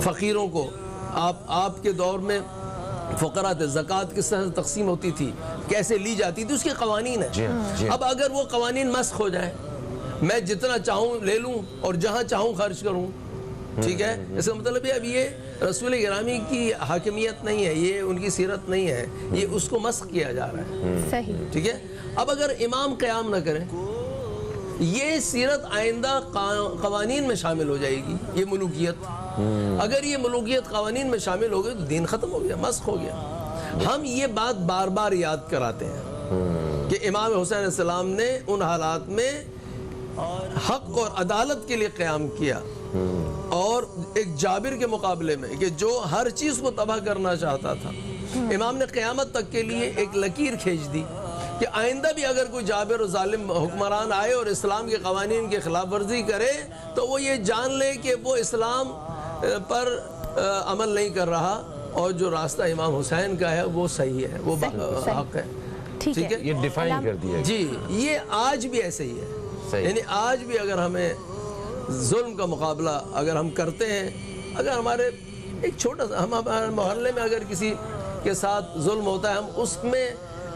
فقیروں کو آپ کے دور میں فقراء تھے، زکوٰۃ کس طرح سے تقسیم ہوتی تھی، کیسے لی جاتی تھی، اس کے قوانین ہیں. اب اگر وہ قوانین مسخ ہو جائیں، میں جتنا چاہوں لے لوں اور جہاں چاہوں خرچ کروں، ٹھیک ہے، اس کا مطلب ہے اب یہ رسول گرامی کی حاکمیت نہیں ہے، یہ ان کی سیرت نہیں ہے، یہ اس کو مسخ کیا جا رہا ہے. صحیح. ٹھیک ہے. اب اگر امام قیام نہ کریں، یہ سیرت آئندہ قوانین میں شامل ہو جائے گی. یہ ملوکیت، اگر یہ ملوکیت قوانین میں شامل ہو گئی تو دین ختم ہو گیا، مسخ ہو گیا. ہم یہ بات بار بار یاد کراتے ہیں کہ امام حسین علیہ السلام نے ان حالات میں حق اور عدالت کے لیے قیام کیا، اور ایک جابر کے مقابلے میں کہ جو ہر چیز کو تباہ کرنا چاہتا تھا، امام نے قیامت تک کے لیے ایک لکیر کھینچ دی کہ آئندہ بھی اگر کوئی جابر و ظالم حکمران آئے اور اسلام کے قوانین کی خلاف ورزی کرے تو وہ یہ جان لے کہ وہ اسلام پر عمل نہیں کر رہا، اور جو راستہ امام حسین کا ہے وہ صحیح ہے، وہ حق ہے. ٹھیک ہے، یہ ڈیفائن کر دیا. جی، یہ آج بھی ایسے ہی ہے. یعنی آج بھی اگر ہمیں ظلم کا مقابلہ اگر ہم کرتے ہیں، اگر ہمارے ایک چھوٹا سا ہمارے محلے میں اگر کسی کے ساتھ ظلم ہوتا ہے، ہم اس میں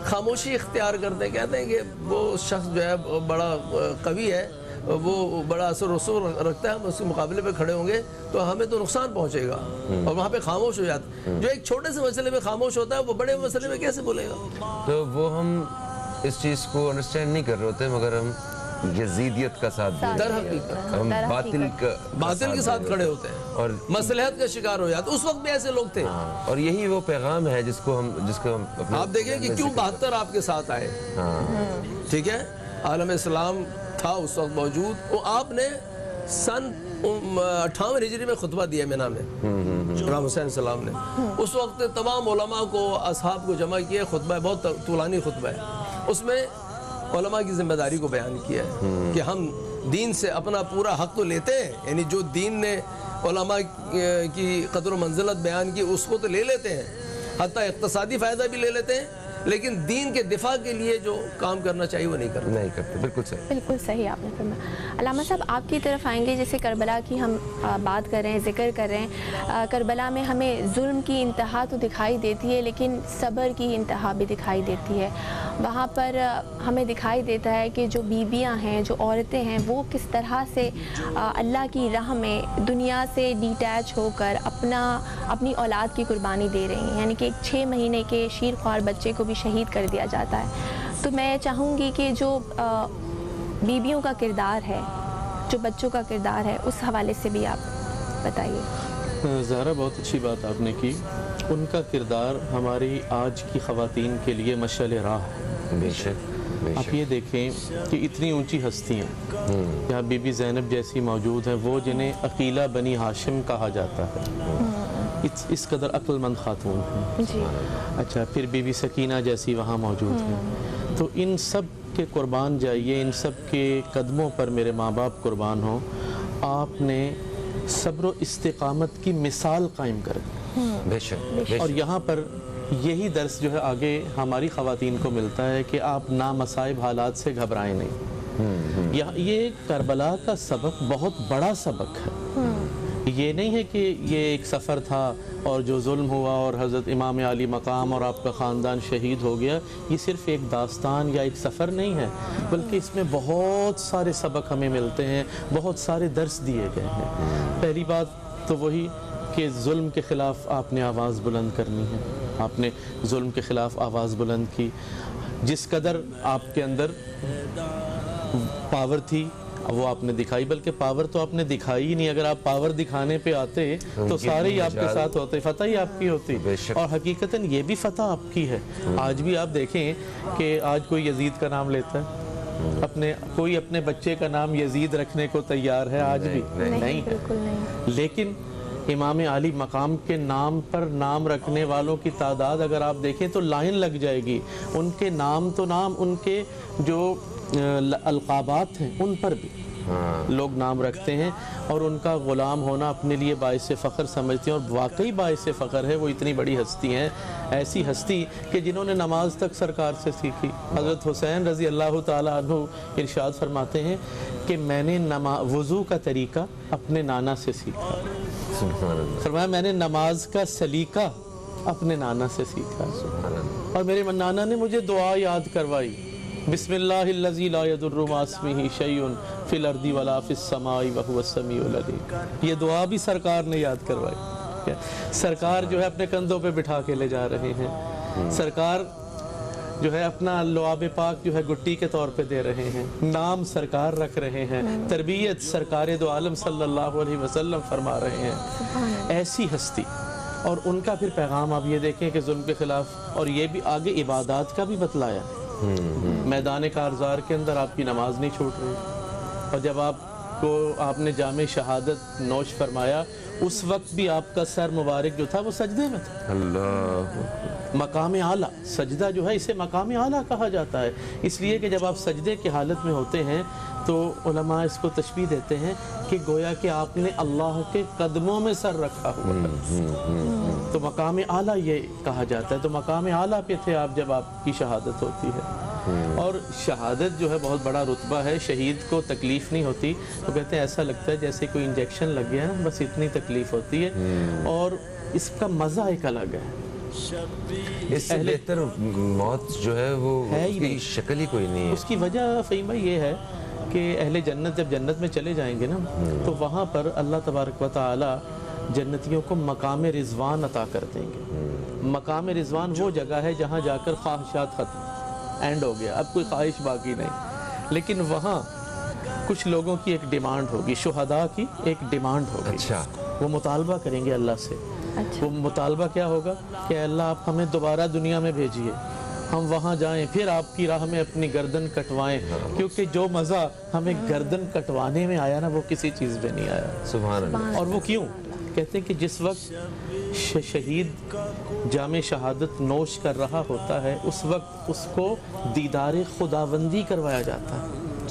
خاموشی اختیار کرتے ہیں، کہتے ہیں کہ وہ شخص جو ہے بڑا قوی ہے، وہ بڑا اثر و رسوخ رکھتا ہے، ہم اس کے مقابلے پہ کھڑے ہوں گے تو ہمیں تو نقصان پہنچے گا، اور وہاں پہ خاموش ہو جاتا ہے. جو ایک چھوٹے سے مسئلے میں خاموش ہوتا ہے وہ بڑے مسئلے میں کیسے بولے گا؟ تو وہ ہم اس چیز کو انڈرسٹینڈ نہیں کر رہے ہوتے، مگر ہم یزیدیت کا ساتھ دے در حقیقت ہم باطل کے ساتھ کھڑے ہوتے ہیں اور مصلحت کا شکار ہو جاتے. اس وقت بھی ایسے لوگ تھے، اور یہی وہ پیغام ہے جس کو ہم آپ دیکھیں کہ کیوں 72 آپ کے ساتھ آئے. ٹھیک ہے، عالم اسلام تھا اس وقت موجود، وہ آپ نے سن 58 ہجری میں خطبہ دیا مینا میں، امام حسین السلام نے. اس وقت تمام علماء کو، اصحاب کو جمع کیے، خطبہ بہت طولانی خطبہ ہے. اس میں علماء کی ذمہ داری کو بیان کیا ہے کہ ہم دین سے اپنا پورا حق تو لیتے ہیں، یعنی جو دین نے علماء کی قدر و منزلت بیان کی اس کو تو لے لیتے ہیں، حتیٰ اقتصادی فائدہ بھی لے لیتے ہیں، لیکن دین کے دفاع کے لیے جو کام کرنا چاہیے وہ نہیں کرتے. بالکل صحیح. بالکل صحیح آپ نے فرمایا. علامہ صاحب آپ کی طرف آئیں گے. جیسے کربلا کی ہم بات کر رہے ہیں, ذکر کر رہے ہیں, کربلا میں ہمیں ظلم کی انتہا تو دکھائی دیتی ہے لیکن صبر کی انتہا بھی دکھائی دیتی ہے. وہاں پر ہمیں دکھائی دیتا ہے کہ جو بیویاں ہیں, جو عورتیں ہیں, وہ کس طرح سے اللہ کی راہ میں دنیا سے ڈیٹیچ ہو کر اپنی اولاد کی قربانی دے رہی ہیں. یعنی کہ ایک 6 مہینے کے شیر خوار بچے کو بھی شہید کر دیا جاتا ہے. تو میں چاہوں گی کہ جو بیویوں کا کردار ہے, جو بچوں کا کردار ہے, اس حوالے سے بھی آپ بتائیے. زہرا بہت اچھی بات آپ نے کی. ان کا کردار ہماری آج کی خواتین کے لیے مشعل راہ ہے. بے شک. آپ یہ دیکھیں کہ اتنی اونچی ہستیاں یہاں بی بی زینب جیسی موجود ہیں, وہ جنہیں عقیلہ بنی ہاشم کہا جاتا ہے, اس قدر عقل مند خاتون ہیں. جی. اچھا, پھر بی بی سکینہ جیسی وہاں موجود ہیں. تو ان سب کے قربان جائیے, ان سب کے قدموں پر میرے ماں باپ قربان ہوں. آپ نے صبر و استقامت کی مثال قائم کر دی. بے شک. اور یہاں پر یہی درس جو ہے آگے ہماری خواتین کو ملتا ہے کہ آپ نامصائب حالات سے گھبرائیں نہیں. یہ کربلا کا سبق بہت بڑا سبق ہے. یہ نہیں ہے کہ یہ ایک سفر تھا اور جو ظلم ہوا اور حضرت امام علی مقام اور آپ کا خاندان شہید ہو گیا. یہ صرف ایک داستان یا ایک سفر نہیں ہے, بلکہ اس میں بہت سارے سبق ہمیں ملتے ہیں, بہت سارے درس دیے گئے ہیں. پہلی بات تو وہی کہ ظلم کے خلاف آپ نے آواز بلند کرنی ہے. آپ نے ظلم کے خلاف آواز بلند کی. جس قدر آپ کے اندر پاور تھی وہ آپ نے دکھائی, بلکہ پاور تو آپ نے دکھائی ہی نہیں. اگر آپ پاور دکھانے پہ آتے تو سارے ہی آپ کے ساتھ ہوتے, فتح ہی آپ کی ہوتی. اور حقیقتاً یہ بھی فتح آپ کی ہے. آج بھی آپ دیکھیں کہ آج کوئی یزید کا نام لیتا ہے, کوئی اپنے بچے کا نام یزید رکھنے کو تیار ہے؟ آج بھی نہیں. بالکل نہیں. لیکن امام علی مقام کے نام پر نام رکھنے والوں کی تعداد اگر آپ دیکھیں تو لائن لگ جائے گی. ان کے نام تو نام, ان کے جو القابات ہیں ان پر بھی لوگ نام رکھتے ہیں, اور ان کا غلام ہونا اپنے لیے باعث فخر سمجھتے ہیں. اور واقعی باعث فخر ہے. وہ اتنی بڑی ہستی ہیں, ایسی ہستی کہ جنہوں نے نماز تک سرکار سے سیکھی. حضرت حسین رضی اللہ تعالیٰ عنہ ارشاد فرماتے ہیں کہ میں نے وضو کا طریقہ اپنے نانا سے سیکھا. فرمایا میں نے نماز کا سلیقہ اپنے نانا سے سیکھا, اور میرے نانا نے مجھے دعا یاد کروائی, بسم اللہ الذی لا یضر مع اسمہ شیء فی الارض ولا فی السماء وہو السمیع العلیم. یہ دعا بھی سرکار نے یاد کروائی. سرکار جو ہے اپنے کندھوں پہ بٹھا کے لے جا رہے ہیں. سرکار جو ہے اپنا لعاب پاک جو ہے گٹی کے طور پہ دے رہے ہیں. نام سرکار رکھ رہے ہیں. تربیت سرکار دو عالم صلی اللہ علیہ وسلم فرما رہے ہیں. ایسی ہستی, اور ان کا پھر پیغام آپ یہ دیکھیں کہ ظلم کے خلاف, اور یہ بھی آگے عبادات کا بھی بتلایا. میدان کارزار کے اندر آپ کی نماز نہیں چھوٹ رہی, اور جب آپ نے جام شہادت نوش فرمایا اس وقت بھی آپ کا سر مبارک جو تھا وہ سجدے میں تھا. اللہ, مقام اعلیٰ. سجدہ جو ہے اسے مقام اعلیٰ کہا جاتا ہے, اس لیے کہ جب آپ سجدے کی حالت میں ہوتے ہیں تو علماء اس کو تشبیہ دیتے ہیں کہ گویا کہ آپ نے اللہ کے قدموں میں سر رکھا ہوا ہے. تو مقام اعلیٰ یہ کہا جاتا ہے. تو مقام اعلیٰ پہ تھے آپ جب آپ کی شہادت ہوتی ہے. اور شہادت جو ہے بہت بڑا رتبہ ہے. شہید کو تکلیف نہیں ہوتی, تو کہتے ہیں ایسا لگتا ہے جیسے کوئی انجیکشن لگ گیا نا, بس اتنی تکلیف ہوتی ہے, اور اس کا مزہ ایک الگ ہے. اس سے بہتر موت جو ہے وہ اس کی شکل ہی کوئی نہیں ہے. اس کی وجہ فہیم بھائی یہ ہے کہ اہل جنت جب جنت میں چلے جائیں گے نا, تو وہاں پر اللہ تبارک و تعالی جنتیوں کو مقام رضوان عطا کر دیں گے. مقام رضوان وہ جگہ ہے جہاں جا کر خواہشات ختم, اینڈ ہو گیا, اب کوئی خواہش باقی نہیں. لیکن وہاں کچھ لوگوں کی ایک ڈیمانڈ ہوگی, شہداء کی ایک ڈیمانڈ ہوگی. اچھا, وہ مطالبہ کریں گے اللہ سے. وہ مطالبہ کیا ہوگا کہ اللہ آپ ہمیں دوبارہ دنیا میں بھیجیے, ہم وہاں جائیں, پھر آپ کی راہ میں اپنی گردن کٹوائیں, کیونکہ جو مزہ ہمیں گردن کٹوانے میں آیا نا وہ کسی چیز پہ نہیں آیا. سبحان اللہ. اور وہ کیوں کہتے ہیں کہ جس وقت شہید جام شہادت نوش کر رہا ہوتا ہے اس وقت اس کو دیدار خداوندی کروایا جاتا ہے.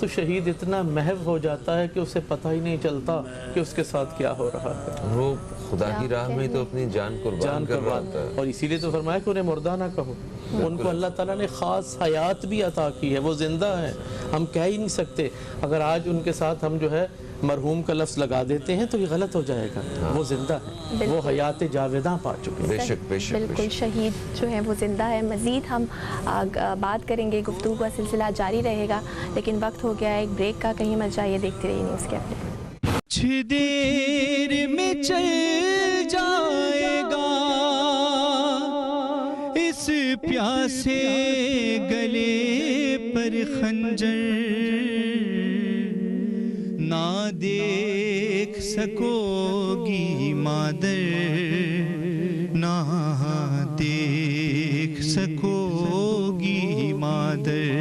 تو شہید اتنا محو ہو جاتا ہے کہ اسے پتہ ہی نہیں چلتا کہ اس کے ساتھ کیا ہو رہا ہے. وہ خدا کی راہ میں تو اپنی جان قربان کر رہا ہوتا ہے. اور اسی لیے تو فرمایا کہ انہیں مردہ نہ کہو. ان کو اللہ تعالیٰ نے خاص حیات بھی عطا کی ہے, وہ زندہ ہیں, ہم کہہ ہی نہیں سکتے. اگر آج ان کے ساتھ ہم جو ہے مرحوم کا لفظ لگا دیتے ہیں تو یہ غلط ہو جائے گا. وہ زندہ ہے, وہ حیات جاویداں پا چکے ہیں. بے شک بے شک بالکل شہید جو ہے وہ زندہ ہے. مزید ہم بات کریں گے, گفتگو کا سلسلہ جاری رہے گا, لیکن وقت ہو گیا ہے ایک بریک کا. کہیں مت جائیے, دیکھتے رہیے نیوز کیفے. کچھ دیر میں چل جائے گا اس پیاسے گلے پر خنجر, نہ دیکھ سکو گی مادر, نہ دیکھ سکو گی مادر,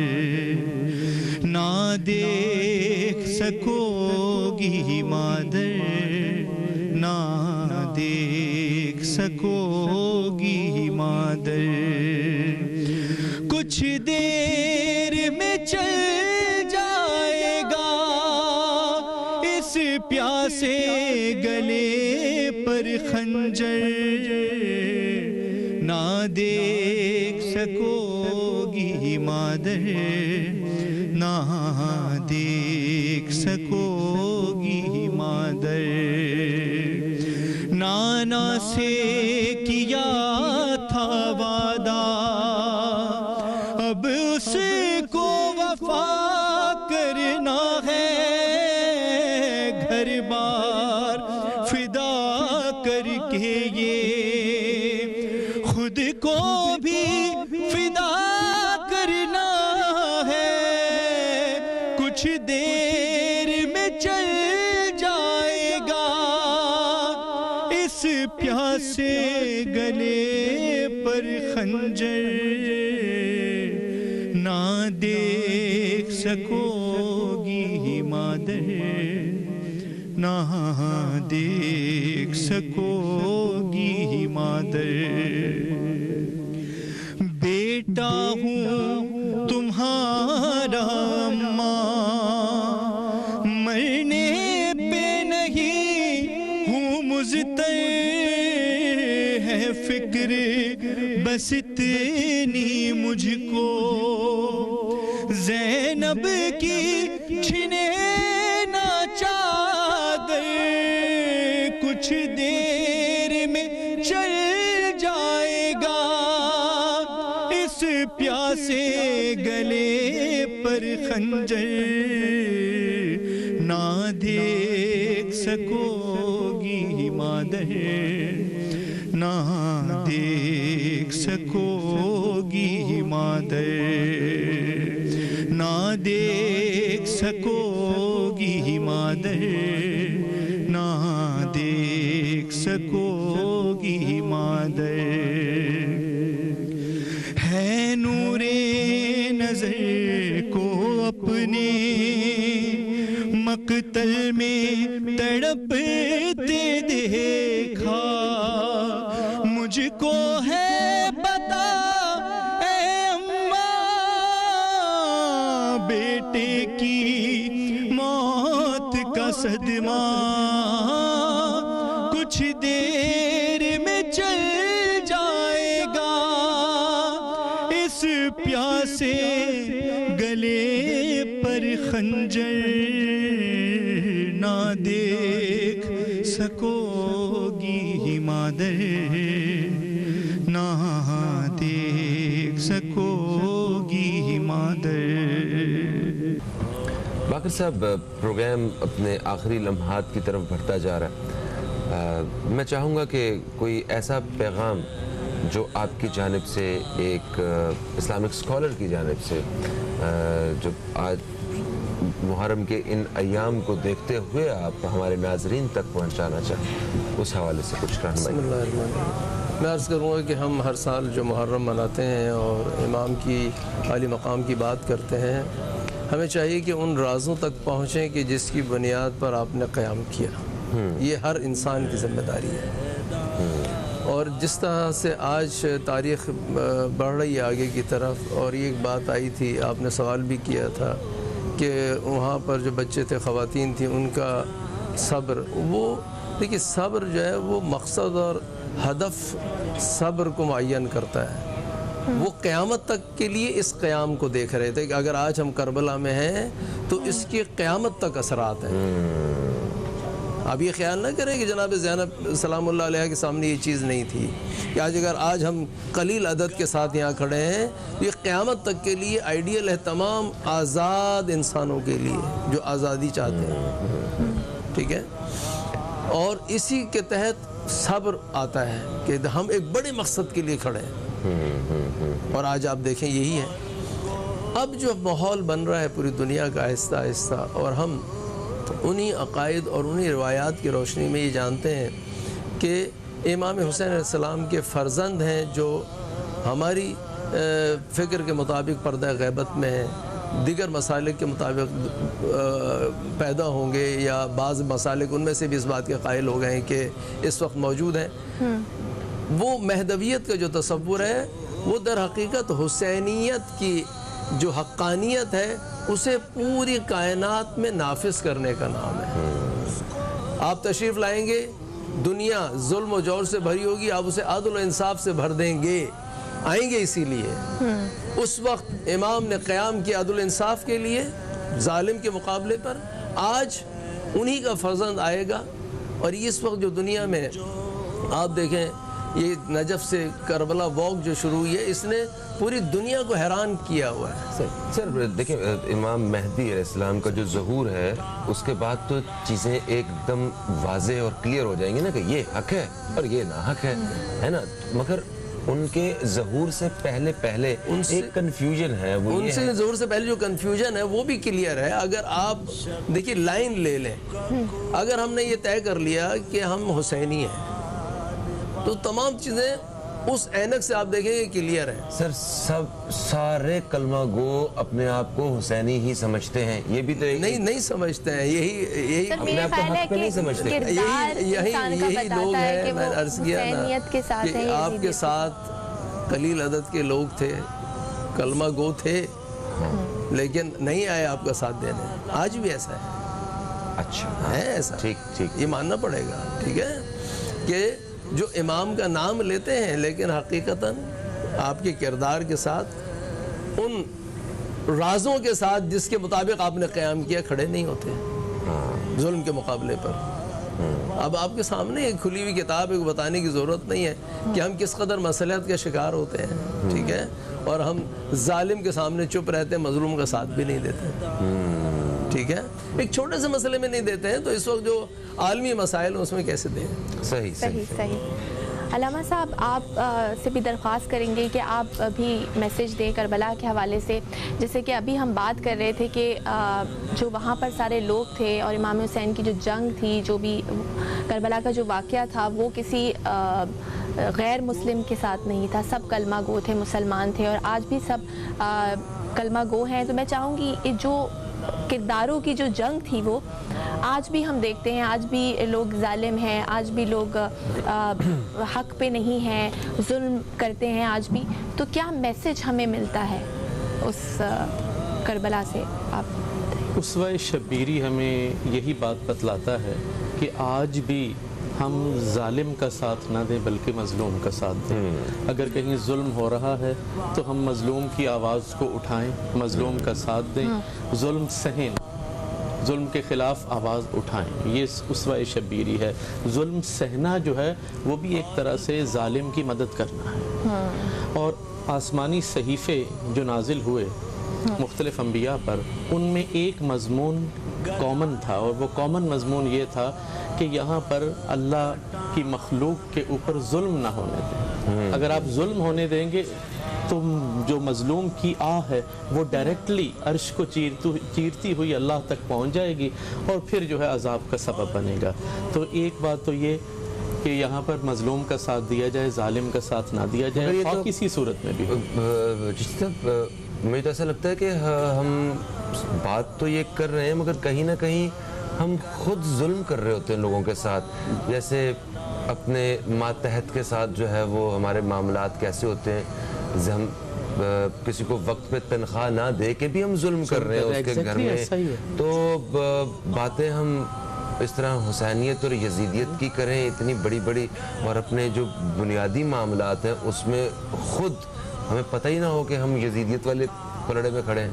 نہ دیکھ سکو گی مادر, نہ دیکھ سکو گی مادر. کچھ دیر میں چل جائے گا اس پیاسے گلے پر خنجر, نہ دیکھ سکو گی مادر, نہ دیکھ سکو گی مادر. نانا سے کیا تھا وعدہ, اب اس کو وفا کرنا ہے. گھر بار فدا کر کے یہ خود کو بھی فدا کرنا ہے. کچھ دیر میں چل جائے گا اس پیاسے گلے پر خنجر, نہ دیکھ سکو گی مادر, نہ دیکھ سکو گی مادر. بیٹا ہوں تمہارا اماں, مرنے پہ نہیں ہوں مضطر, ہے فکر بس اتنی مجھ کو زینب کی چھنے نہ چادر. کچھ دیر میں چل جائے گا اس پیاسے گلے پر خنجر, نہ دیکھ سکو گی مادر, نہ دیکھ سکو گی مادر, نہ دیکھ سکو گی مادر, نہ دیکھ سکو گی مادر. ہے نور نظر کو اپنے مقتل میں تڑپتے دیکھا, مجھ کو ہے پتا اے اماں بیٹے کی موت کا صدمہ. کچھ دیر میں چل جائے گا اس پیاسے گلے پر خنجر, نہ دیکھ سکو گی مادر, نہ دیکھ سکو گی مادر. باقر صاحب, پروگرام اپنے آخری لمحات کی طرف بڑھتا جا رہا ہے. میں چاہوں گا کہ کوئی ایسا پیغام جو آپ کی جانب سے, ایک اسلامک اسکالر کی جانب سے, جو آج محرم کے ان ایام کو دیکھتے ہوئے آپ ہمارے ناظرین تک پہنچانا چاہیں, اس حوالے سے کچھ رہنمائی. بسم اللہ الرحمن الرحیم. میں عرض کروں گا کہ ہم ہر سال جو محرم مناتے ہیں اور امام کی عالی مقام کی بات کرتے ہیں, ہمیں چاہیے کہ ان رازوں تک پہنچیں کہ جس کی بنیاد پر آپ نے قیام کیا. یہ ہر انسان کی ذمہ داری ہے. اور جس طرح سے آج تاریخ بڑھ رہی ہے آگے کی طرف، اور یہ ایک بات آئی تھی، آپ نے سوال بھی کیا تھا کہ وہاں پر جو بچے تھے، خواتین تھیں، ان کا صبر، وہ دیکھیے صبر جو ہے وہ مقصد اور ہدف صبر کو معین کرتا ہے۔ وہ قیامت تک کے لیے اس قیام کو دیکھ رہے تھے کہ اگر آج ہم کربلا میں ہیں تو اس کے قیامت تک اثرات ہیں۔ آپ یہ خیال نہ کریں کہ جناب زینب سلام اللہ علیہ کے سامنے یہ چیز نہیں تھی کہ آج ہم قلیل عدد کے ساتھ یہاں کھڑے ہیں، یہ قیامت تک کے لیے آئیڈیل ہے تمام آزاد انسانوں کے لیے جو آزادی چاہتے ہیں، ٹھیک ہے؟ اور اسی کے تحت صبر آتا ہے کہ ہم ایک بڑے مقصد کے لیے کھڑے ہیں، اور آج آپ دیکھیں یہی ہے۔ اب جو ماحول بن رہا ہے پوری دنیا کا آہستہ آہستہ، اور ہم انہی عقائد اور انہی روایات کی روشنی میں یہ جانتے ہیں کہ امام حسین علیہ السلام کے فرزند ہیں جو ہماری فکر کے مطابق پردہ غیبت میں ہیں، دیگر مسالک کے مطابق پیدا ہوں گے، یا بعض مسالک ان میں سے بھی اس بات کے قائل ہو گئے ہیں کہ اس وقت موجود ہیں۔ وہ مہدویت کا جو تصور ہے وہ در حقیقت حسینیت کی جو حقانیت ہے اسے پوری کائنات میں نافذ کرنے کا نام ہے۔ آپ تشریف لائیں گے، دنیا ظلم و جور سے بھری ہوگی، آپ اسے عدل و انصاف سے بھر دیں گے، آئیں گے اسی لیے۔ اس وقت امام نے قیام کیا عدل و انصاف کے لیے ظالم کے مقابلے پر، آج انہی کا فرزند آئے گا۔ اور اس وقت جو دنیا میں آپ دیکھیں، یہ نجف سے کربلا واک جو شروع ہوئی ہے، اس نے پوری دنیا کو حیران کیا ہوا ہے۔ سر دیکھیں، امام مہدی علیہ السلام کا جو ظہور ہے اس کے بعد تو چیزیں ایک دم واضح اور کلیئر ہو جائیں گی نا کہ یہ حق ہے اور یہ ناحق ہے نا، مگر ان کے ظہور سے پہلے ایک کنفیوژن ہے، وہ ان سے ظہور سے پہلے جو کنفیوژن ہے وہ بھی کلیئر ہے۔ اگر آپ دیکھیں لائن لے لیں، اگر ہم نے یہ طے کر لیا کہ ہم حسینی ہیں تو تمام چیزیں اس اینک سے آپ دیکھیں گے کلیئر ہے۔ سر سارے کلمہ گو اپنے آپ کو حسینی ہی سمجھتے ہیں، یہ بھی تو نہیں سمجھتے ہیں، یہی اپنے آپ کو حق پہ نہیں سمجھتے، یہی لوگ ہیں۔ میں نے عرض کیا نا کہ آپ کے ساتھ قلیل عدد کے لوگ تھے، کلمہ گو تھے، لیکن نہیں آئے آپ کا ساتھ دینے۔ آج بھی ایسا ہے، اچھا ہے ایسا، ٹھیک یہ ماننا پڑے گا، ٹھیک ہے، کہ جو امام کا نام لیتے ہیں لیکن حقیقتاً آپ کے کردار کے ساتھ ان رازوں کے ساتھ جس کے مطابق آپ نے قیام کیا کھڑے نہیں ہوتے ظلم کے مقابلے پر۔ اب آپ کے سامنے ایک کھلی ہوئی کتاب ہے، بتانے کی ضرورت نہیں ہے کہ ہم کس قدر مصلحت کا شکار ہوتے ہیں، ٹھیک ہے، اور ہم ظالم کے سامنے چپ رہتے ہیں، مظلوم کا ساتھ بھی نہیں دیتے، ٹھیک ہے، ایک چھوٹے سے مسئلے میں نہیں دیتے ہیں تو اس وقت جو عالمی مسائل ہیں اس میں کیسے دیں؟ صحیح۔ علامہ صاحب، آپ سے بھی درخواست کریں گے کہ آپ بھی میسیج دیں کربلا کے حوالے سے، جیسے کہ ابھی ہم بات کر رہے تھے کہ جو وہاں پر سارے لوگ تھے اور امام حسین کی جو جنگ تھی، جو بھی کربلا کا جو واقعہ تھا، وہ کسی غیر مسلم کے ساتھ نہیں تھا، سب کلمہ گو تھے، مسلمان تھے، اور آج بھی سب کلمہ گو ہیں۔ تو میں چاہوں گی جو کرداروں کی جو جنگ تھی وہ آج بھی ہم دیکھتے ہیں، آج بھی لوگ ظالم ہیں، آج بھی لوگ حق پہ نہیں ہیں، ظلم کرتے ہیں آج بھی، تو کیا میسج ہمیں ملتا ہے اس کربلا سے؟ آپ اسوہ شبیری ہمیں یہی بات بتلاتا ہے کہ آج بھی ہم ظالم کا ساتھ نہ دیں بلکہ مظلوم کا ساتھ دیں۔ اگر کہیں ظلم ہو رہا ہے تو ہم مظلوم کی آواز کو اٹھائیں، مظلوم کا ساتھ دیں، ظلم سہیں، ظلم کے خلاف آواز اٹھائیں، یہ اسوہ شبیری ہے۔ ظلم سہنا جو ہے وہ بھی ایک طرح سے ظالم کی مدد کرنا ہے۔ اور آسمانی صحیفے جو نازل ہوئے مختلف انبیاء پر، ان میں ایک مضمون کامن تھا، اور وہ کامن مضمون یہ تھا کہ یہاں پر اللہ کی مخلوق کے اوپر ظلم نہ ہونے دیں۔ اگر آپ ظلم ہونے دیں گے تو جو مظلوم کی آہ ہے وہ ڈائریکٹلی عرش کو چیرتی ہوئی اللہ تک پہنچ جائے گی، اور پھر جو ہے عذاب کا سبب بنے گا۔ تو ایک بات تو یہ کہ یہاں پر مظلوم کا ساتھ دیا جائے، ظالم کا ساتھ نہ دیا جائے، خواہ کسی صورت میں بھی ہو۔ مجھے تو ایسا لگتا ہے کہ ہم بات تو یہ کر رہے ہیں مگر کہیں نہ کہیں ہم خود ظلم کر رہے ہوتے ہیں لوگوں کے ساتھ۔ جیسے اپنے ماتحت کے ساتھ جو ہے وہ ہمارے معاملات کیسے ہوتے ہیں، ہم کسی کو وقت پہ تنخواہ نہ دے کے بھی ہم ظلم کر رہے ہیں اس کے گھر میں، تو باتیں ہم اس طرح حسینیت اور یزیدیت کی کریں اتنی بڑی بڑی، اور اپنے جو بنیادی معاملات ہیں اس میں خود ہمیں پتہ ہی نہ ہو کہ ہم یزیدیت والے پلڑے میں کھڑے ہیں.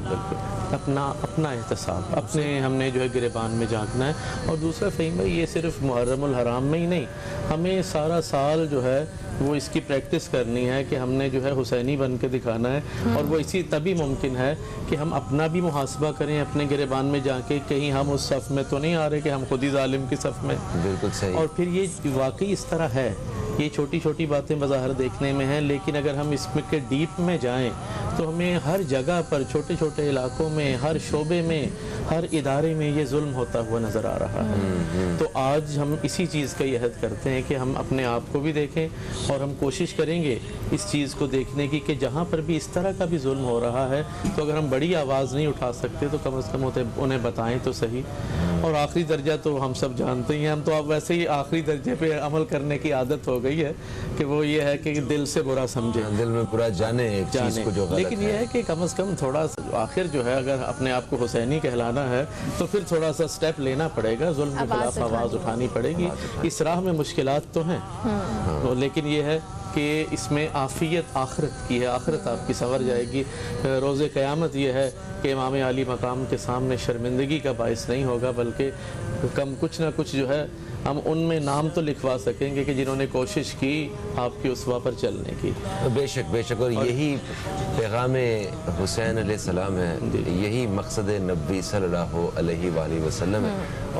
اپنا احتساب اپنے ہم نے جو ہے گریبان میں جھانکنا ہے. اور دوسرا فہیم بھائی، یہ صرف محرم الحرام میں ہی نہیں، ہمیں سارا سال جو ہے وہ اس کی پریکٹس کرنی ہے کہ ہم نے جو ہے حسینی بن کے دکھانا ہے. اور وہ اسی تبھی ممکن ہے کہ ہم اپنا بھی محاسبہ کریں اپنے گریبان میں جا کے، کہیں ہم اس صف میں تو نہیں آ رہے کہ ہم خود ہی ظالم کی صف میں. بالکل صحیح. اور پھر یہ واقعی اس طرح ہے، یہ چھوٹی چھوٹی باتیں بظاہر دیکھنے میں ہیں، لیکن اگر ہم اس میں کے ڈیپ میں جائیں تو ہمیں ہر جگہ پر، چھوٹے چھوٹے علاقوں میں، ہر شعبے میں، ہر ادارے میں یہ ظلم ہوتا ہوا نظر آ رہا ہے. تو آج ہم اسی چیز کا یہ عہد کرتے ہیں کہ ہم اپنے آپ کو بھی دیکھیں، اور ہم کوشش کریں گے اس چیز کو دیکھنے کی کہ جہاں پر بھی اس طرح کا بھی ظلم ہو رہا ہے تو اگر ہم بڑی آواز نہیں اٹھا سکتے تو کم از کم انہیں بتائیں تو صحیح. اور آخری درجہ تو ہم سب جانتے ہی ہیں، ہم تو اب ویسے ہی آخری درجے پہ عمل کرنے کی عادت ہو گئی ہے کہ وہ یہ ہے کہ دل سے برا سمجھے، دل میں برا جانے ایک چیز کو جو غلط ہے. لیکن یہ ہے کہ کم از کم تھوڑا آخر جو ہے اگر اپنے آپ کو حسینی کہلانا ہے تو پھر تھوڑا سا سٹیپ لینا پڑے گا، ظلم کے خلاف آواز اٹھانی پڑے گی. اس راہ میں مشکلات تو ہیں، لیکن یہ ہے کہ اس میں عافیت آخرت کی ہے، آخرت آپ کی سنور جائے گی. روز قیامت یہ ہے کہ امام عالی مقام کے سامنے شرمندگی کا باعث نہیں ہوگا، بلکہ کچھ نہ کچھ جو ہے ہم ان میں نام تو لکھوا سکیں گے کہ جنہوں نے کوشش کی آپ کی اسوا پر چلنے کی. بے شک بے شک. اور یہی پیغام حسین علیہ السلام ہے، یہی مقصد نبی صلی اللہ علیہ وآلہ وسلم ہے،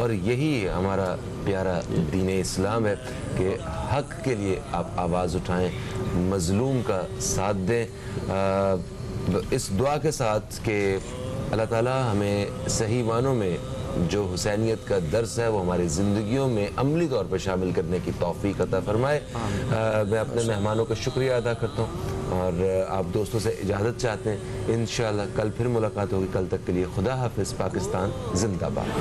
اور یہی ہمارا پیارا دین اسلام ہے کہ حق کے لیے آپ آواز اٹھائیں، مظلوم کا ساتھ دیں، اس دعا کے ساتھ کہ اللہ تعالیٰ ہمیں صحیح معنوں میں جو حسینیت کا درس ہے وہ ہماری زندگیوں میں عملی طور پر شامل کرنے کی توفیق عطا فرمائے. میں اپنے مہمانوں کا شکریہ ادا کرتا ہوں اور آپ دوستوں سے اجازت چاہتے ہیں. انشاءاللہ کل پھر ملاقات ہوگی. کل تک کے لیے خدا حافظ. پاکستان زندہ باد.